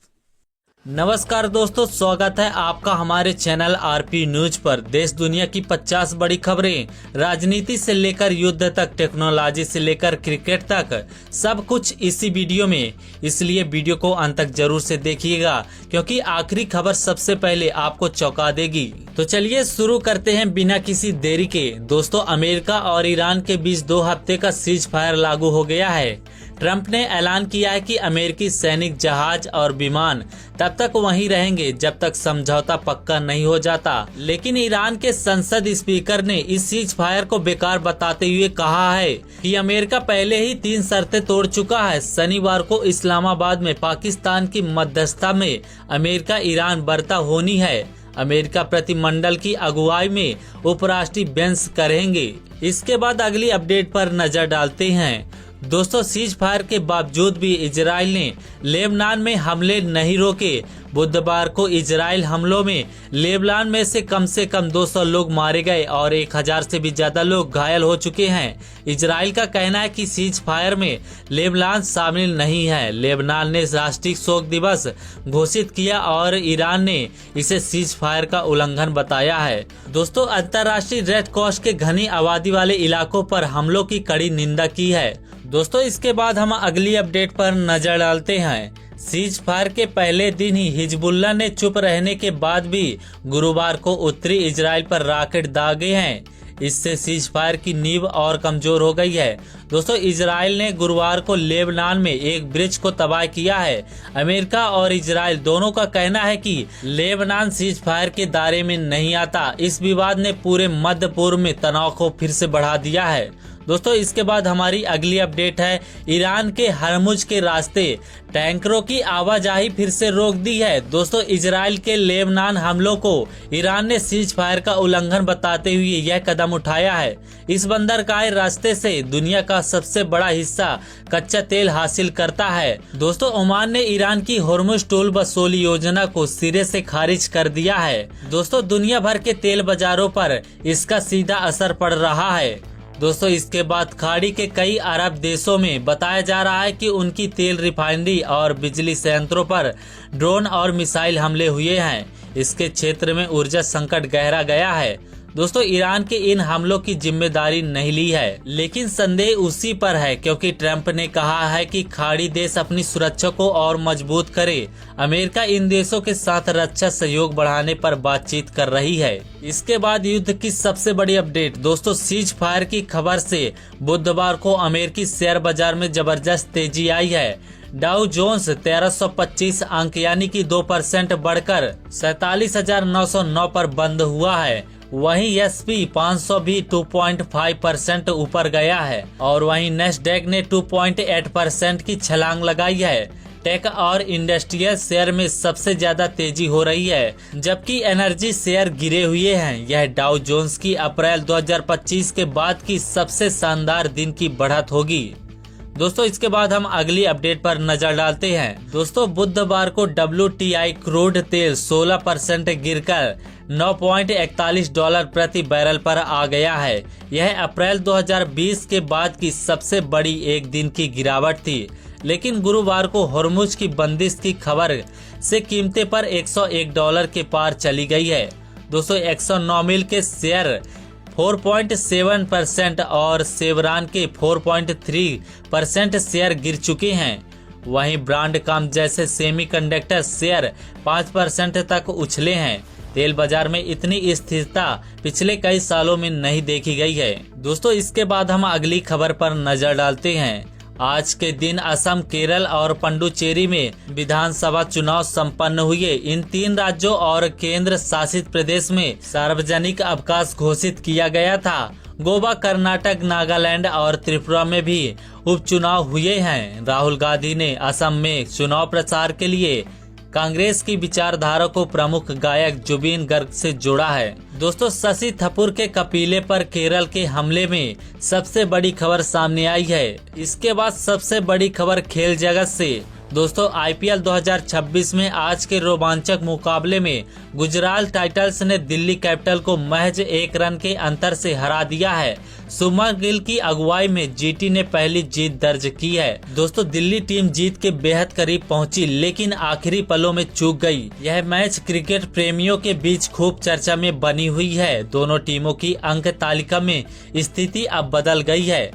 D: नमस्कार दोस्तों, स्वागत है आपका हमारे चैनल आरपी न्यूज पर। देश दुनिया की 50 बड़ी खबरें, राजनीति से लेकर युद्ध तक, टेक्नोलॉजी से लेकर क्रिकेट तक, सब कुछ इसी वीडियो में। इसलिए वीडियो को अंत तक जरूर से देखिएगा, क्योंकि आखिरी खबर सबसे पहले आपको चौंका देगी। तो चलिए शुरू करते हैं बिना किसी देरी के। दोस्तों अमेरिका और ईरान के बीच 2 हफ्ते का सीज फायर लागू हो गया है। ट्रंप ने ऐलान किया है कि अमेरिकी सैनिक जहाज और विमान तब तक वहीं रहेंगे जब तक समझौता पक्का नहीं हो जाता। लेकिन ईरान के संसद स्पीकर ने इस सीज फायर को बेकार बताते हुए कहा है कि अमेरिका पहले ही 3 शर्तें तोड़ चुका है। शनिवार को इस्लामाबाद में पाकिस्तान की मध्यस्थता में अमेरिका ईरान वार्ता होनी है। अमेरिका प्रतिमंडल की अगुवाई में उपराष्ट्रपति बेंस करेंगे। इसके बाद अगली अपडेट पर नजर डालते हैं। दोस्तों सीज फायर के बावजूद भी इजराइल ने लेबनान में हमले नहीं रोके। बुधवार को इजराइल हमलों में लेबनान में से कम 200 लोग मारे गए और 1000 से भी ज्यादा लोग घायल हो चुके हैं। इजराइल का कहना है कि सीज फायर में लेबनान शामिल नहीं है। लेबनान ने राष्ट्रीय शोक दिवस घोषित किया और ईरान ने इसे सीज फायर का उल्लंघन बताया है। दोस्तों अंतर्राष्ट्रीय रेड क्रॉस के घनी आबादी वाले इलाकों पर हमलों की कड़ी निंदा की है। दोस्तों इसके बाद हम अगली अपडेट पर नजर डालते हैं। सीज फायर के पहले दिन ही हिजबुल्लाह ने चुप रहने के बाद भी गुरुवार को उत्तरी इजराइल पर रॉकेट दागे हैं। इससे सीज फायर की नींव और कमजोर हो गई है। दोस्तों इजराइल ने गुरुवार को लेबनान में एक ब्रिज को तबाह किया है। अमेरिका और इजराइल दोनों का कहना है कि लेबनान सीज फायर के दायरे में नहीं आता। इस विवाद ने पूरे मध्य पूर्व में तनाव को फिर से बढ़ा दिया है। दोस्तों इसके बाद हमारी अगली अपडेट है। ईरान के हरमुज के रास्ते टैंकरों की आवाजाही फिर से रोक दी है। दोस्तों इजराइल के लेबनान हमलों को ईरान ने सीज फायर का उल्लंघन बताते हुए यह कदम उठाया है। इस बंदरगाह रास्ते से दुनिया का सबसे बड़ा हिस्सा कच्चा तेल हासिल करता है। दोस्तों ओमान ने ईरान की होर्मुज टोल वसूली योजना को सिरे से खारिज कर दिया है। दोस्तों दुनिया भर के तेल बाजारों पर इसका सीधा असर पड़ रहा है। दोस्तों इसके बाद खाड़ी के कई अरब देशों में बताया जा रहा है कि उनकी तेल रिफाइनरी और बिजली संयंत्रों पर ड्रोन और मिसाइल हमले हुए हैं। इसके क्षेत्र में ऊर्जा संकट गहरा गया है। दोस्तों ईरान के इन हमलों की जिम्मेदारी नहीं ली है, लेकिन संदेह उसी पर है क्योंकि ट्रंप ने कहा है कि खाड़ी देश अपनी सुरक्षा को और मजबूत करे। अमेरिका इन देशों के साथ रक्षा सहयोग बढ़ाने पर बातचीत कर रही है। इसके बाद युद्ध की सबसे बड़ी अपडेट। दोस्तों सीज फायर की खबर से बुधवार को अमेरिकी शेयर बाजार में जबरदस्त तेजी आई है। डाउ जोन्स 1325 अंक यानी कि 2% बढ़कर 47,909 पर बंद हुआ है। वहीं S&P 500 भी 2.5% ऊपर गया है और वहीं नेस्डैक ने 2.8% की छलांग लगाई है। टेक और इंडस्ट्रियल शेयर में सबसे ज्यादा तेजी हो रही है, जबकि एनर्जी शेयर गिरे हुए हैं। यह डाउ जोन्स की अप्रैल 2025 के बाद की सबसे शानदार दिन की बढ़त होगी। दोस्तों इसके बाद हम अगली अपडेट पर नजर डालते हैं। दोस्तों बुधवार को WTI क्रूड तेल 16% गिरकर $9.41 प्रति बैरल पर आ गया है। यह अप्रैल 2020 के बाद की सबसे बड़ी एक दिन की गिरावट थी, लेकिन गुरुवार को हॉर्मुज की बंदिश की खबर से कीमतें पर $101 के पार चली गई है। दोस्तों एक्सॉन मोबिल के शेयर 4.7% और शेवरॉन के 4.3% शेयर गिर चुके हैं। वहीं ब्रांडकॉम जैसे सेमीकंडक्टर शेयर 5% तक उछले हैं। तेल बाजार में इतनी स्थिरता पिछले कई सालों में नहीं देखी गई है। दोस्तों इसके बाद हम अगली खबर पर नजर डालते हैं। आज के दिन असम, केरल और पुडुचेरी में विधानसभा चुनाव संपन्न हुए। इन 3 राज्यों और केंद्र शासित प्रदेश में सार्वजनिक अवकाश घोषित किया गया था। गोवा, कर्नाटक, नागालैंड और त्रिपुरा में भी उपचुनाव हुए हैं। राहुल गांधी ने असम में चुनाव प्रचार के लिए कांग्रेस की विचारधारा को प्रमुख गायक जुबिन गर्ग से जोड़ा है। दोस्तों शशि थरूर के कपिले पर केरल के हमले में सबसे बड़ी खबर सामने आई है। इसके बाद सबसे बड़ी खबर खेल जगत से। दोस्तों IPL 2026 में आज के रोमांचक मुकाबले में गुजरात टाइटंस ने दिल्ली कैपिटल को महज 1 रन के अंतर से हरा दिया है। शुभमन गिल की अगुवाई में GT ने पहली जीत दर्ज की है। दोस्तों दिल्ली टीम जीत के बेहद करीब पहुंची, लेकिन आखिरी पलों में चूक गई। यह मैच क्रिकेट प्रेमियों के बीच खूब चर्चा में बनी हुई है। दोनों टीमों की अंक तालिका में स्थिति अब बदल गई है।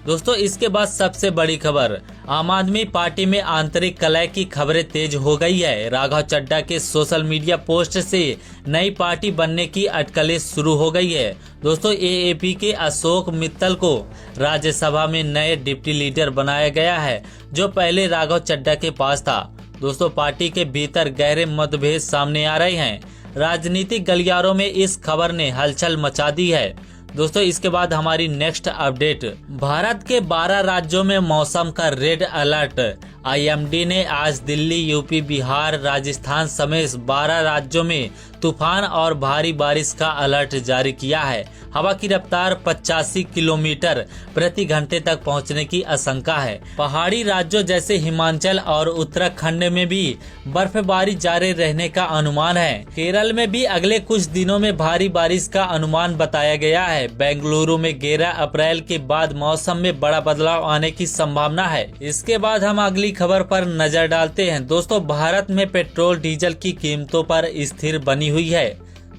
D: दोस्तों इसके बाद सबसे बड़ी खबर, आम आदमी पार्टी में आंतरिक कलह की खबरें तेज हो गई है। राघव चड्ढा के सोशल मीडिया पोस्ट से नई पार्टी बनने की अटकलें शुरू हो गई है। दोस्तों AAP के अशोक मित्तल को राज्यसभा में नए डिप्टी लीडर बनाया गया है, जो पहले राघव चड्ढा के पास था। दोस्तों पार्टी के भीतर गहरे मतभेद सामने आ रहे हैं। राजनीतिक गलियारों में इस खबर ने हलचल मचा दी है। दोस्तों इसके बाद हमारी नेक्स्ट अपडेट, भारत के 12 राज्यों में मौसम का रेड अलर्ट। IMD ने आज दिल्ली, UP, बिहार, राजस्थान समेत 12 राज्यों में तूफान और भारी बारिश का अलर्ट जारी किया है। हवा की रफ्तार 85 किलोमीटर प्रति घंटे तक पहुंचने की आशंका है। पहाड़ी राज्यों जैसे हिमाचल और उत्तराखंड में भी बर्फबारी जारी रहने का अनुमान है। केरल में भी अगले कुछ दिनों में भारी बारिश का अनुमान बताया गया है। बेंगलुरु में 11 अप्रैल के बाद मौसम में बड़ा बदलाव आने की संभावना है। इसके बाद हम अगली खबर पर नजर डालते हैं। दोस्तों भारत में पेट्रोल डीजल की कीमतों पर स्थिर बनी हुई है।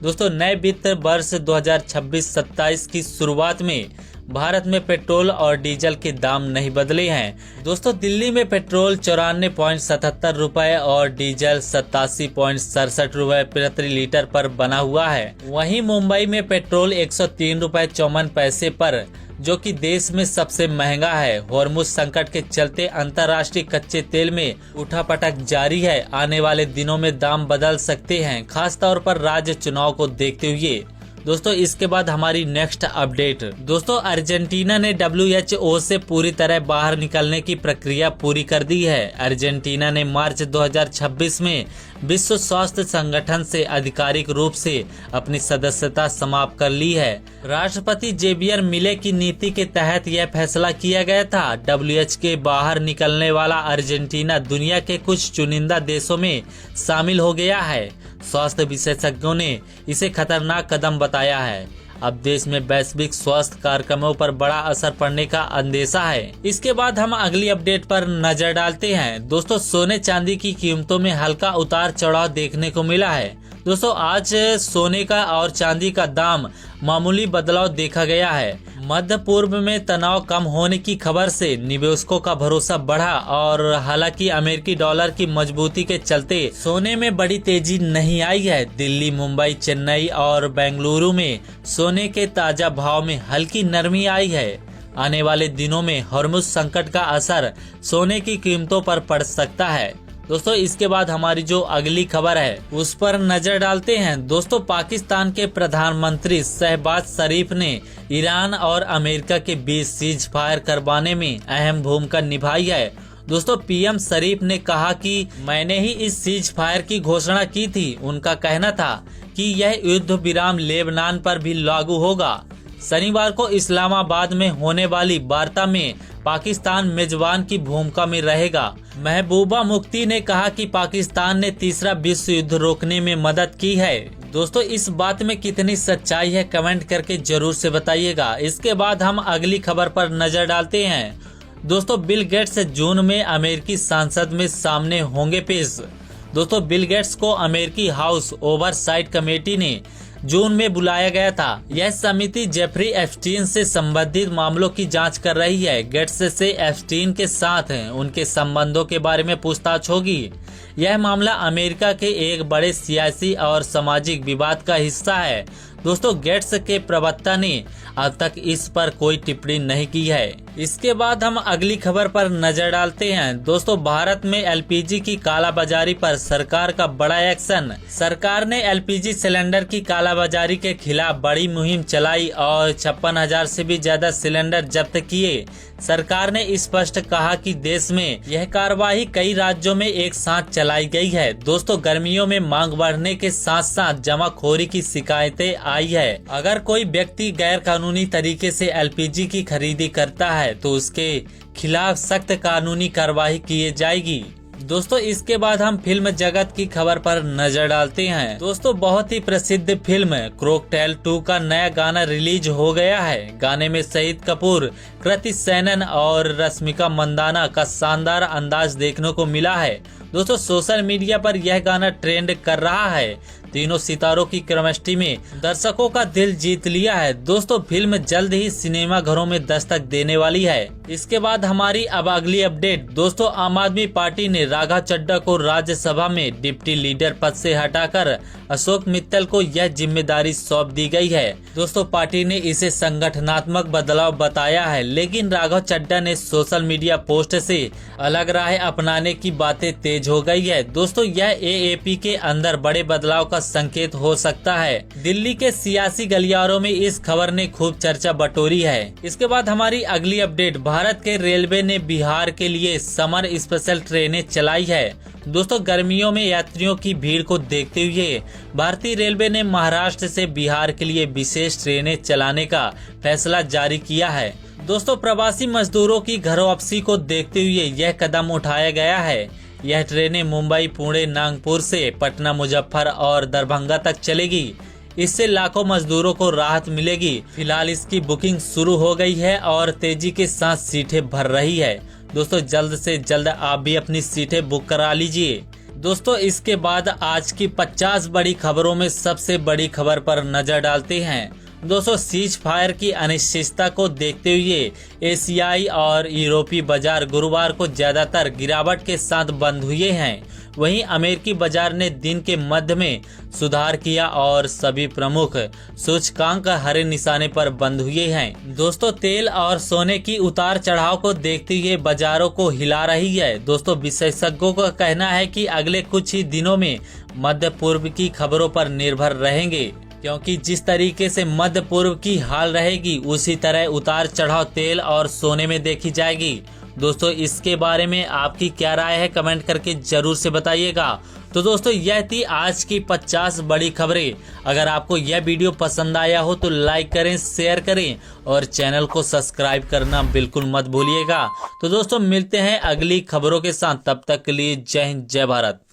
D: दोस्तों नए वित्त वर्ष 2026-27 की शुरुआत में भारत में पेट्रोल और डीजल के दाम नहीं बदले हैं। दोस्तों दिल्ली में पेट्रोल 94.77 रुपए और डीजल 87.67 रुपए प्रति लीटर पर बना हुआ है। वहीं मुंबई में पेट्रोल 103 रुपए 54 पैसे पर, जो कि देश में सबसे महंगा है। हॉर्मुज संकट के चलते अंतर्राष्ट्रीय कच्चे तेल में उठापटक जारी है। आने वाले दिनों में दाम बदल सकते हैं, खास तौर पर राज्य चुनाव को देखते हुए। दोस्तों इसके बाद हमारी नेक्स्ट अपडेट, दोस्तों अर्जेंटीना ने WHO से पूरी तरह बाहर निकलने की प्रक्रिया पूरी कर दी है। अर्जेंटीना ने मार्च 2026 में विश्व स्वास्थ्य संगठन से आधिकारिक रूप से अपनी सदस्यता समाप्त कर ली है। राष्ट्रपति जेवियर मिले की नीति के तहत यह फैसला किया गया था। WHO के बाहर निकलने वाला अर्जेंटीना दुनिया के कुछ चुनिंदा देशों में शामिल हो गया है। स्वास्थ्य विशेषज्ञों ने इसे खतरनाक कदम बताया है। अब देश में वैश्विक स्वास्थ्य कार्यक्रमों पर बड़ा असर पड़ने का अंदेशा है। इसके बाद हम अगली अपडेट पर नजर डालते हैं। दोस्तों सोने चांदी की कीमतों में हल्का उतार चढ़ाव देखने को मिला है। दोस्तों आज सोने का और चांदी का दाम मामूली बदलाव देखा गया है। मध्य पूर्व में तनाव कम होने की खबर से निवेशकों का भरोसा बढ़ा और हालांकि अमेरिकी डॉलर की मजबूती के चलते सोने में बड़ी तेजी नहीं आई है। दिल्ली, मुंबई, चेन्नई और बेंगलुरु में सोने के ताजा भाव में हल्की नरमी आई है। आने वाले दिनों में हॉर्मुज संकट का असर सोने की कीमतों पर पड़ सकता है। दोस्तों इसके बाद हमारी जो अगली खबर है उस पर नजर डालते हैं। दोस्तों पाकिस्तान के प्रधानमंत्री शहबाज शरीफ ने ईरान और अमेरिका के बीच सीज फायर करवाने में अहम भूमिका निभाई है। दोस्तों PM शरीफ ने कहा कि मैंने ही इस सीज फायर की घोषणा की थी। उनका कहना था कि यह युद्ध विराम लेबनान पर भी लागू होगा। शनिवार को इस्लामाबाद में होने वाली वार्ता में पाकिस्तान मेजबान की भूमिका में रहेगा। महबूबा मुफ्ती ने कहा कि पाकिस्तान ने तीसरा विश्व युद्ध रोकने में मदद की है। दोस्तों, इस बात में कितनी सच्चाई है कमेंट करके जरूर से बताइएगा। इसके बाद हम अगली खबर पर नजर डालते हैं। दोस्तों, बिल गेट्स जून में अमेरिकी संसद में सामने होंगे पेश। दोस्तों, बिल गेट्स को अमेरिकी हाउस ओवरसाइट कमेटी ने जून में बुलाया गया था। यह समिति जेफरी एप्स्टीन से संबंधित मामलों की जांच कर रही है। गेट्स से एप्स्टीन के साथ उनके संबंधों के बारे में पूछताछ होगी। यह मामला अमेरिका के एक बड़े सियासी और सामाजिक विवाद का हिस्सा है। दोस्तों, गेट्स के प्रवक्ता ने अब तक इस पर कोई टिप्पणी नहीं की है। इसके बाद हम अगली खबर पर नजर डालते हैं। दोस्तों, भारत में एलपीजी की कालाबाजारी पर सरकार का बड़ा एक्शन। सरकार ने एलपीजी सिलेंडर की कालाबाजारी के खिलाफ बड़ी मुहिम चलाई और 56,000 से भी ज्यादा सिलेंडर जब्त किए। सरकार ने स्पष्ट कहा कि देश में यह कार्रवाई कई राज्यों में एक साथ चलाई गई है। दोस्तों, गर्मियों में मांग बढ़ने के साथ साथ जमाखोरी की शिकायतें आई है। अगर कोई व्यक्ति गैर कानूनी तरीके से एलपीजी की खरीदी करता है तो उसके खिलाफ सख्त कानूनी कार्रवाई की जाएगी। दोस्तों, इसके बाद हम फिल्म जगत की खबर पर नजर डालते हैं। दोस्तों, बहुत ही प्रसिद्ध फिल्म क्रॉकटेल 2 का नया गाना रिलीज हो गया है। गाने में शहीद कपूर, कृति सेनन और रश्मिका मंदाना का शानदार अंदाज देखने को मिला है। दोस्तों, सोशल मीडिया पर यह गाना ट्रेंड कर रहा है। तीनों सितारों की केमिस्ट्री में दर्शकों का दिल जीत लिया है। दोस्तों, फिल्म जल्द ही सिनेमा घरों में दस्तक देने वाली है। इसके बाद हमारी अब अगली अपडेट। दोस्तों, आम आदमी पार्टी ने राघव चड्ढा को राज्यसभा में डिप्टी लीडर पद से हटाकर अशोक मित्तल को यह जिम्मेदारी सौंप दी गई है। दोस्तों, पार्टी ने इसे संगठनात्मक बदलाव बताया है, लेकिन राघव चड्ढा ने सोशल मीडिया पोस्ट से अलग राह अपनाने की बातें तेज हो गई है। दोस्तों, यह एएपी के अंदर बड़े बदलाव का संकेत हो सकता है। दिल्ली के सियासी गलियारों में इस खबर ने खूब चर्चा बटोरी है। इसके बाद हमारी अगली अपडेट। भारत के रेलवे ने बिहार के लिए समर स्पेशल ट्रेनें चलाई है। दोस्तों, गर्मियों में यात्रियों की भीड़ को देखते हुए भारतीय रेलवे ने महाराष्ट्र से बिहार के लिए विशेष ट्रेनें चलाने का फैसला जारी किया है। दोस्तों, प्रवासी मजदूरों की घर वापसी को देखते हुए यह कदम उठाया गया है। यह ट्रेनें मुंबई, पुणे, नागपुर से पटना, मुजफ्फर और दरभंगा तक चलेगी। इससे लाखों मजदूरों को राहत मिलेगी। फिलहाल इसकी बुकिंग शुरू हो गई है और तेजी के साथ सीटें भर रही है। दोस्तों, जल्द से जल्द आप भी अपनी सीटें बुक करा लीजिए। दोस्तों, इसके बाद आज की 50 बड़ी खबरों में सबसे बड़ी खबर पर नजर डालते हैं। दोस्तों, सीज फायर की अनिश्चितता को देखते हुए एशियाई और यूरोपीय बाजार गुरुवार को ज्यादातर गिरावट के साथ बंद हुए हैं। वहीं अमेरिकी बाजार ने दिन के मध्य में सुधार किया और सभी प्रमुख सूचकांक हरे निशाने पर बंद हुए हैं। दोस्तों, तेल और सोने की उतार चढ़ाव को देखते हुए बाजारों को हिला रही है। दोस्तों, विशेषज्ञों का कहना है कि अगले कुछ ही दिनों में मध्य पूर्व की खबरों पर निर्भर रहेंगे, क्योंकि जिस तरीके से मध्य पूर्व की हाल रहेगी उसी तरह उतार चढ़ाव तेल और सोने में देखी जाएगी। दोस्तों, इसके बारे में आपकी क्या राय है कमेंट करके जरूर से बताइएगा। तो दोस्तों, यह थी आज की 50 बड़ी खबरें। अगर आपको यह वीडियो पसंद आया हो तो लाइक करें, शेयर करें और चैनल को सब्सक्राइब करना बिल्कुल मत भूलिएगा। तो दोस्तों, मिलते हैं अगली खबरों के साथ। तब तक के लिए जय हिंद, जय भारत।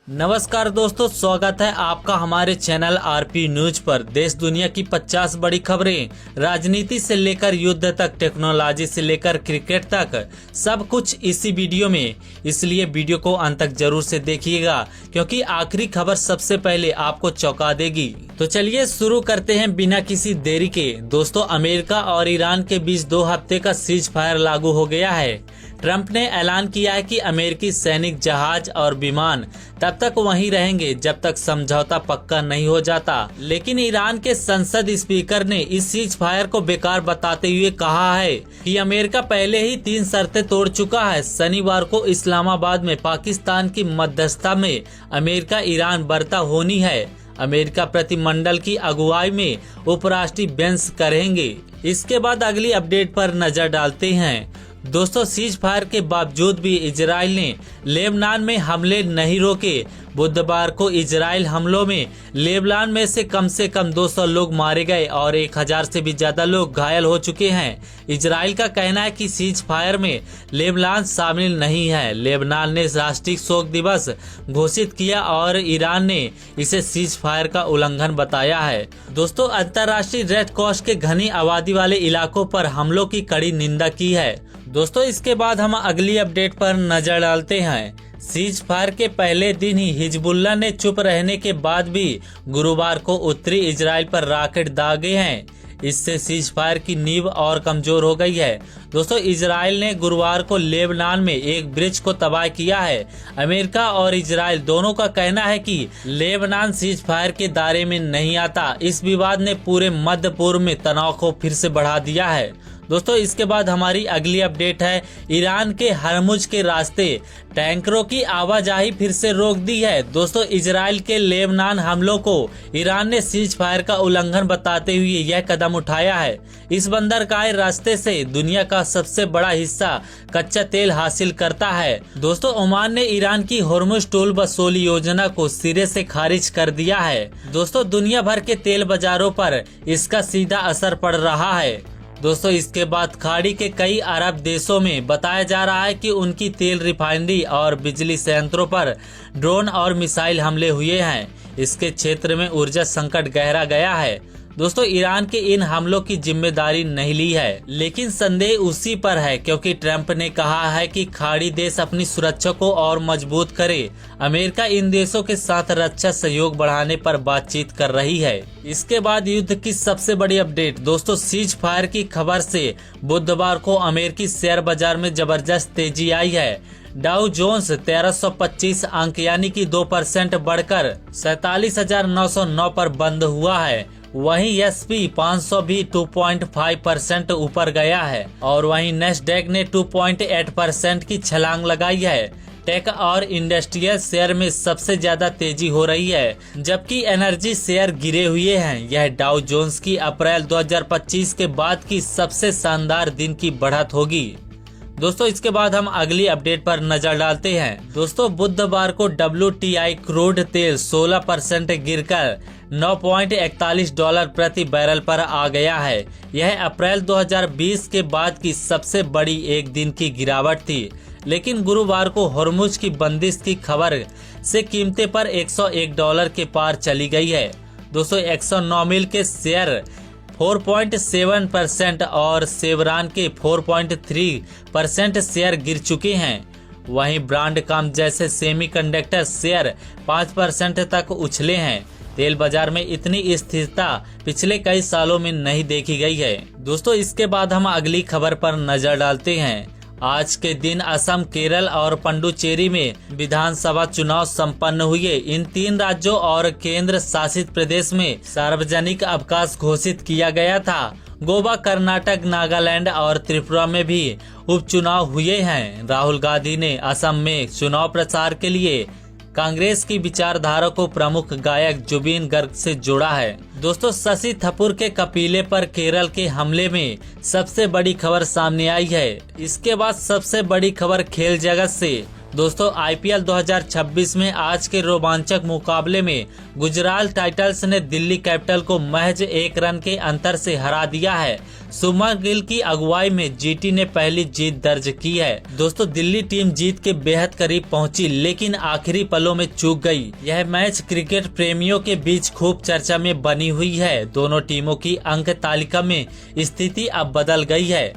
D: नमस्कार दोस्तों, स्वागत है आपका हमारे चैनल आरपी न्यूज पर। देश दुनिया की 50 बड़ी खबरें, राजनीति से लेकर युद्ध तक, टेक्नोलॉजी से लेकर क्रिकेट तक, सब कुछ इसी वीडियो में। इसलिए वीडियो को अंत तक जरूर से देखिएगा, क्योंकि आखिरी खबर सबसे पहले आपको चौंका देगी। तो चलिए शुरू करते हैं बिना किसी देरी के। दोस्तों, अमेरिका और ईरान के बीच 2 हफ्ते का सीज फायर लागू हो गया है। ट्रंप ने ऐलान किया है कि अमेरिकी सैनिक जहाज और विमान तब तक वहीं रहेंगे जब तक समझौता पक्का नहीं हो जाता। लेकिन ईरान के संसद स्पीकर ने इस सीज फायर को बेकार बताते हुए कहा है कि अमेरिका पहले ही 3 शर्तें तोड़ चुका है। शनिवार को इस्लामाबाद में पाकिस्तान की मध्यस्थता में अमेरिका ईरान वार्ता होनी है। अमेरिका प्रतिमंडल की अगुवाई में उपराष्ट्रपति बेंस करेंगे। इसके बाद अगली अपडेट पर नजर डालते हैं। दोस्तों सीज फायर के बावजूद भी इजराइल ने लेबनान में हमले नहीं रोके। बुधवार को इजराइल हमलों में लेबनान में से कम 200 लोग मारे गए और 1000 से भी ज्यादा लोग घायल हो चुके हैं। इजराइल का कहना है कि सीज फायर में लेबनान शामिल नहीं है। लेबनान ने राष्ट्रीय शोक दिवस घोषित किया और ईरान ने इसे सीज फायर का उल्लंघन बताया है। दोस्तों अंतर्राष्ट्रीय रेड क्रॉस के घनी आबादी वाले इलाकों पर हमलों की कड़ी निंदा की है। दोस्तों इसके बाद हम अगली अपडेट पर नजर डालते हैं। सीज फायर के पहले दिन ही हिजबुल्लाह ने चुप रहने के बाद भी गुरुवार को उत्तरी इजराइल पर रॉकेट दागे हैं। इससे सीज फायर की नींव और कमजोर हो गई है। दोस्तों इजराइल ने गुरुवार को लेबनान में एक ब्रिज को तबाह किया है। अमेरिका और इजराइल दोनों का कहना है कि लेबनान सीज फायर के दायरे में नहीं आता। इस विवाद ने पूरे मध्य पूर्व में तनाव को फिर से बढ़ा दिया है। दोस्तों इसके बाद हमारी अगली अपडेट है, ईरान के हरमुज के रास्ते टैंकरों की आवाजाही फिर से रोक दी है। दोस्तों इजराइल के लेबनान हमलों को ईरान ने सीज फायर का उल्लंघन बताते हुए यह कदम उठाया है। इस बंदरगाह रास्ते से दुनिया का सबसे बड़ा हिस्सा कच्चा तेल हासिल करता है। दोस्तों ओमान ने ईरान की हॉर्मुज टोल वसूली योजना को सिरे से खारिज कर दिया है। दोस्तों दुनिया भर के तेल बाजारों पर इसका सीधा असर पड़ रहा है। दोस्तों इसके बाद खाड़ी के कई अरब देशों में बताया जा रहा है कि उनकी तेल रिफाइनरी और बिजली संयंत्रों पर ड्रोन और मिसाइल हमले हुए हैं। इसके क्षेत्र में ऊर्जा संकट गहरा गया है। दोस्तों ईरान के इन हमलों की जिम्मेदारी नहीं ली है, लेकिन संदेह उसी पर है क्योंकि ट्रंप ने कहा है कि खाड़ी देश अपनी सुरक्षा को और मजबूत करे। अमेरिका इन देशों के साथ रक्षा सहयोग बढ़ाने पर बातचीत कर रही है। इसके बाद युद्ध की सबसे बड़ी अपडेट। दोस्तों सीज फायर की खबर से बुधवार को अमेरिकी शेयर बाजार में जबरदस्त तेजी आई है। डाउ जोन्स 1325 अंक यानी कि 2% बढ़कर 47,909 पर बंद हुआ है। वहीं S&P 500 भी 2.5% ऊपर गया है और वहीं नेस्डैक ने 2.8% की छलांग लगाई है। टेक और इंडस्ट्रियल शेयर में सबसे ज्यादा तेजी हो रही है, जबकि एनर्जी शेयर गिरे हुए हैं। यह डाउ जोन्स की अप्रैल 2025 के बाद की सबसे शानदार दिन की बढ़त होगी। दोस्तों इसके बाद हम अगली अपडेट पर नजर डालते हैं। दोस्तों बुधवार को WTI क्रूड तेल 16% गिरकर $9.41 प्रति बैरल पर आ गया है। यह अप्रैल 2020 के बाद की सबसे बड़ी एक दिन की गिरावट थी, लेकिन गुरुवार को हॉर्मुज की बंदिश की खबर से कीमतें पर $101 के पार चली गई है। दोस्तों एक्सन नोबिल के शेयर 4.7% और सेवरान के 4.3% शेयर गिर चुके हैं। वहीं ब्रांडकॉम जैसे सेमीकंडक्टर शेयर 5% तक उछले हैं। तेल बाजार में इतनी स्थिरता पिछले कई सालों में नहीं देखी गई है। दोस्तों इसके बाद हम अगली खबर पर नजर डालते हैं। आज के दिन असम, केरल और पुडुचेरी में विधानसभा चुनाव संपन्न हुए। इन 3 राज्यों और केंद्र शासित प्रदेश में सार्वजनिक अवकाश घोषित किया गया था। गोवा, कर्नाटक, नागालैंड और त्रिपुरा में भी उपचुनाव हुए हैं। राहुल गांधी ने असम में चुनाव प्रचार के लिए कांग्रेस की विचारधारा को प्रमुख गायक जुबिन गर्ग से जोड़ा है। दोस्तों शशि थरूर के कपिले पर केरल के हमले में सबसे बड़ी खबर सामने आई है। इसके बाद सबसे बड़ी खबर खेल जगत से। दोस्तों IPL 2026 में आज के रोमांचक मुकाबले में गुजरात टाइटंस ने दिल्ली कैपिटल को महज 1 रन के अंतर से हरा दिया है। शुभमन गिल की अगुवाई में GT ने पहली जीत दर्ज की है। दोस्तों दिल्ली टीम जीत के बेहद करीब पहुंची, लेकिन आखिरी पलों में चूक गई। यह मैच क्रिकेट प्रेमियों के बीच खूब चर्चा में बनी हुई है। दोनों टीमों की अंक तालिका में स्थिति अब बदल गई है।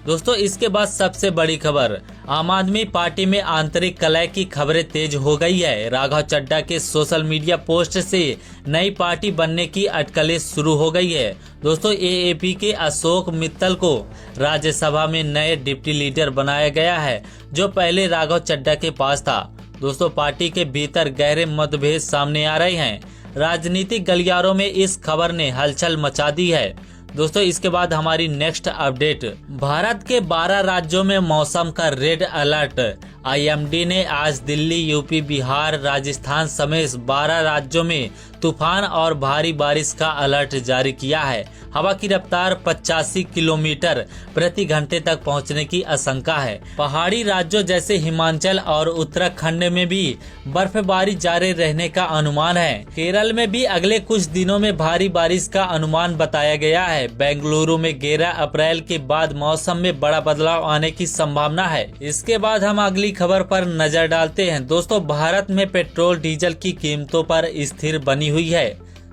D: दोस्तों इसके बाद सबसे बड़ी खबर, आम आदमी पार्टी में आंतरिक कलह की खबरें तेज हो गई है। राघव चड्ढा के सोशल मीडिया पोस्ट से नई पार्टी बनने की अटकलें शुरू हो गई है। दोस्तों AAP के अशोक मित्तल को राज्यसभा में नए डिप्टी लीडर बनाया गया है, जो पहले राघव चड्ढा के पास था। दोस्तों पार्टी के भीतर गहरे मतभेद सामने आ रहे हैं। राजनीतिक गलियारों में इस खबर ने हलचल मचा दी है। दोस्तों इसके बाद हमारी नेक्स्ट अपडेट, भारत के 12 राज्यों में मौसम का रेड अलर्ट। IMD ने आज दिल्ली, यूपी, बिहार, राजस्थान समेत 12 राज्यों में तूफान और भारी बारिश का अलर्ट जारी किया है। हवा की रफ्तार 85 किलोमीटर प्रति घंटे तक पहुंचने की आशंका है। पहाड़ी राज्यों जैसे हिमाचल और उत्तराखंड में भी बर्फबारी जारी रहने का अनुमान है। केरल में भी अगले कुछ दिनों में भारी बारिश का अनुमान बताया गया है। बेंगलुरु में 11 अप्रैल के बाद मौसम में बड़ा बदलाव आने की संभावना है। इसके बाद हम अगली खबर पर नजर डालते हैं। दोस्तों, भारत में पेट्रोल डीजल की कीमतों पर स्थिर बनी हुई है।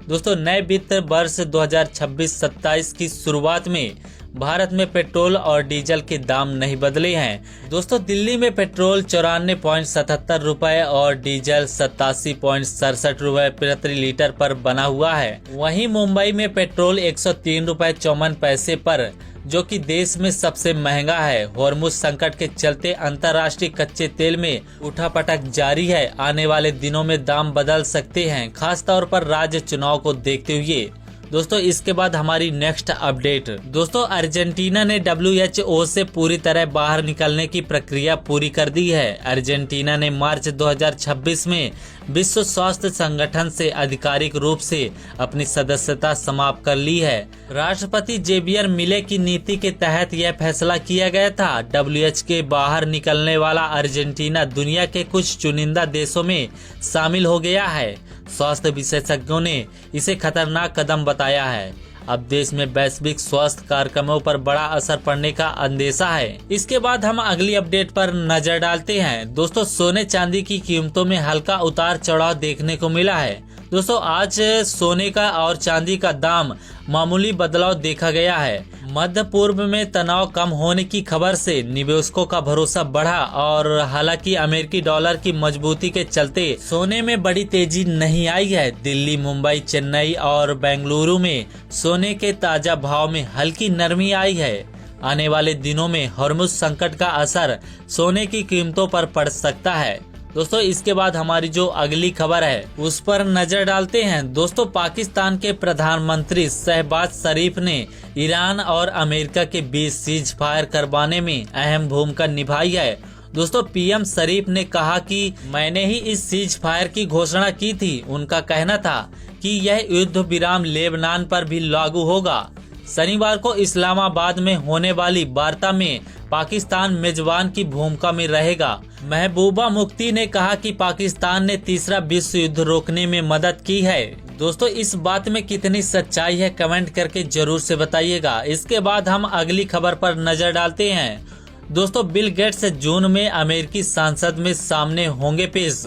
D: दोस्तों, नए वित्त वर्ष 2026-27 की शुरुआत में भारत में पेट्रोल और डीजल के दाम नहीं बदले हैं। दोस्तों, दिल्ली में पेट्रोल 94.77 रुपए और डीजल 87.67 रुपए प्रति लीटर पर बना हुआ है। वहीं मुंबई में पेट्रोल 103 रुपए 54 पैसे पर, जो कि देश में सबसे महंगा है। हॉर्मुज संकट के चलते अंतर्राष्ट्रीय कच्चे तेल में उठापटक जारी है। आने वाले दिनों में दाम बदल सकते हैं, खास तौर पर राज्य चुनाव को देखते हुए। दोस्तों, इसके बाद हमारी नेक्स्ट अपडेट। दोस्तों, अर्जेंटीना ने WHO से पूरी तरह बाहर निकलने की प्रक्रिया पूरी कर दी है। अर्जेंटीना ने मार्च 2026 में विश्व स्वास्थ्य संगठन से आधिकारिक रूप से अपनी सदस्यता समाप्त कर ली है। राष्ट्रपति जेवियर मिले की नीति के तहत यह फैसला किया गया था। WHO के बाहर निकलने वाला अर्जेंटीना दुनिया के कुछ चुनिंदा देशों में शामिल हो गया है। स्वास्थ्य विशेषज्ञों ने इसे खतरनाक कदम बताया है। अब देश में वैश्विक स्वास्थ्य कार्यक्रमों पर बड़ा असर पड़ने का अंदेशा है। इसके बाद हम अगली अपडेट पर नजर डालते हैं। दोस्तों, सोने चांदी की कीमतों में हल्का उतार चढ़ाव देखने को मिला है। दोस्तों, आज सोने का और चांदी का दाम मामूली बदलाव देखा गया है। मध्य पूर्व में तनाव कम होने की खबर से निवेशकों का भरोसा बढ़ा और हालांकि अमेरिकी डॉलर की मजबूती के चलते सोने में बड़ी तेजी नहीं आई है। दिल्ली, मुंबई, चेन्नई और बेंगलुरु में सोने के ताजा भाव में हल्की नरमी आई है। आने वाले दिनों में हॉर्मुज संकट का असर सोने की कीमतों पर पड़ सकता है। दोस्तों, इसके बाद हमारी जो अगली खबर है उस पर नजर डालते हैं। दोस्तों, पाकिस्तान के प्रधानमंत्री शहबाज शरीफ ने ईरान और अमेरिका के बीच सीज फायर करवाने में अहम भूमिका निभाई है। दोस्तों, PM शरीफ ने कहा कि मैंने ही इस सीज फायर की घोषणा की थी। उनका कहना था कि यह युद्ध विराम लेबनान पर भी लागू होगा। शनिवार को इस्लामाबाद में होने वाली वार्ता में पाकिस्तान मेजबान की भूमिका में रहेगा। महबूबा मुफ्ती ने कहा कि पाकिस्तान ने तीसरा विश्व युद्ध रोकने में मदद की है। दोस्तों, इस बात में कितनी सच्चाई है कमेंट करके जरूर से बताइएगा। इसके बाद हम अगली खबर पर नजर डालते हैं। दोस्तों, बिल गेट्स जून में अमेरिकी संसद में सामने होंगे पेश।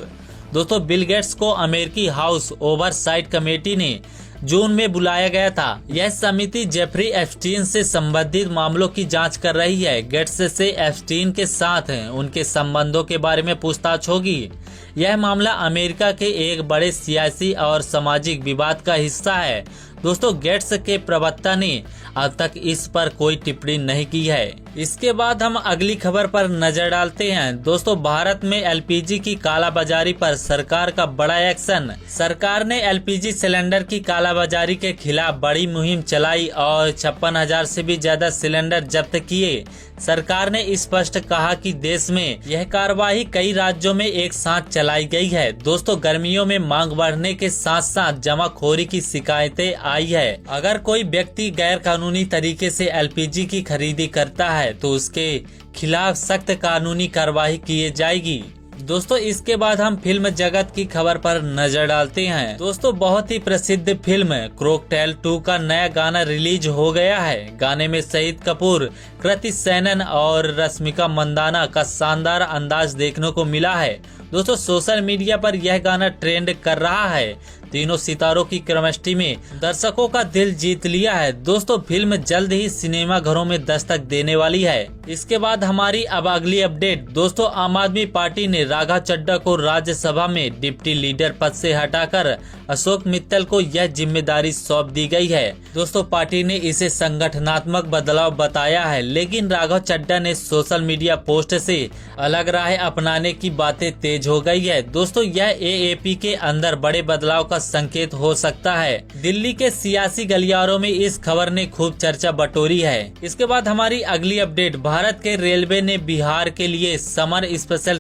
D: दोस्तों, बिल गेट्स को अमेरिकी हाउस ओवरसाइट कमेटी ने जून में बुलाया गया था। यह समिति जेफरी एप्स्टीन से संबंधित मामलों की जांच कर रही है। गेट्स से एप्स्टीन के साथ उनके संबंधों के बारे में पूछताछ होगी। यह मामला अमेरिका के एक बड़े सियासी और सामाजिक विवाद का हिस्सा है। दोस्तों, गेट्स के प्रवक्ता ने अब तक इस पर कोई टिप्पणी नहीं की है। इसके बाद हम अगली खबर पर नजर डालते हैं। दोस्तों, भारत में LPG की कालाबाजारी पर सरकार का बड़ा एक्शन। सरकार ने LPG सिलेंडर की कालाबाजारी के खिलाफ बड़ी मुहिम चलाई और 56,000 से भी ज्यादा सिलेंडर जब्त किए। सरकार ने स्पष्ट कहा कि देश में यह कार्रवाई कई राज्यों में एक साथ चलाई गई है। दोस्तों, गर्मियों में मांग बढ़ने के साथ साथ जमाखोरी की शिकायतें आई है। अगर कोई व्यक्ति गैर कानूनी तरीके से LPG की खरीदी करता है तो उसके खिलाफ सख्त कानूनी कार्रवाई की जाएगी। दोस्तों, इसके बाद हम फिल्म जगत की खबर पर नजर डालते हैं। दोस्तों, बहुत ही प्रसिद्ध फिल्म क्रॉकटेल 2 का नया गाना रिलीज हो गया है। गाने में शहीद कपूर, कृति सेनन और रश्मिका मंदाना का शानदार अंदाज देखने को मिला है। दोस्तों, सोशल मीडिया पर यह गाना ट्रेंड कर रहा है। तीनों सितारों की केमिस्ट्री में दर्शकों का दिल जीत लिया है। दोस्तों, फिल्म जल्द ही सिनेमा घरों में दस्तक देने वाली है। इसके बाद हमारी अब अगली अपडेट। दोस्तों, आम आदमी पार्टी ने राघव चड्ढा को राज्यसभा में डिप्टी लीडर पद से हटाकर अशोक मित्तल को यह जिम्मेदारी सौंप दी गई है। दोस्तों, पार्टी ने इसे संगठनात्मक बदलाव बताया है, लेकिन राघव चड्ढा ने सोशल मीडिया पोस्ट से अलग राह अपनाने की बातें तेज हो गई है। दोस्तों, यह AAP के अंदर बड़े बदलाव का संकेत हो सकता है। दिल्ली के सियासी गलियारों में इस खबर ने खूब चर्चा बटोरी है। इसके बाद हमारी अगली अपडेट। भारत के रेलवे ने बिहार के लिए समर स्पेशल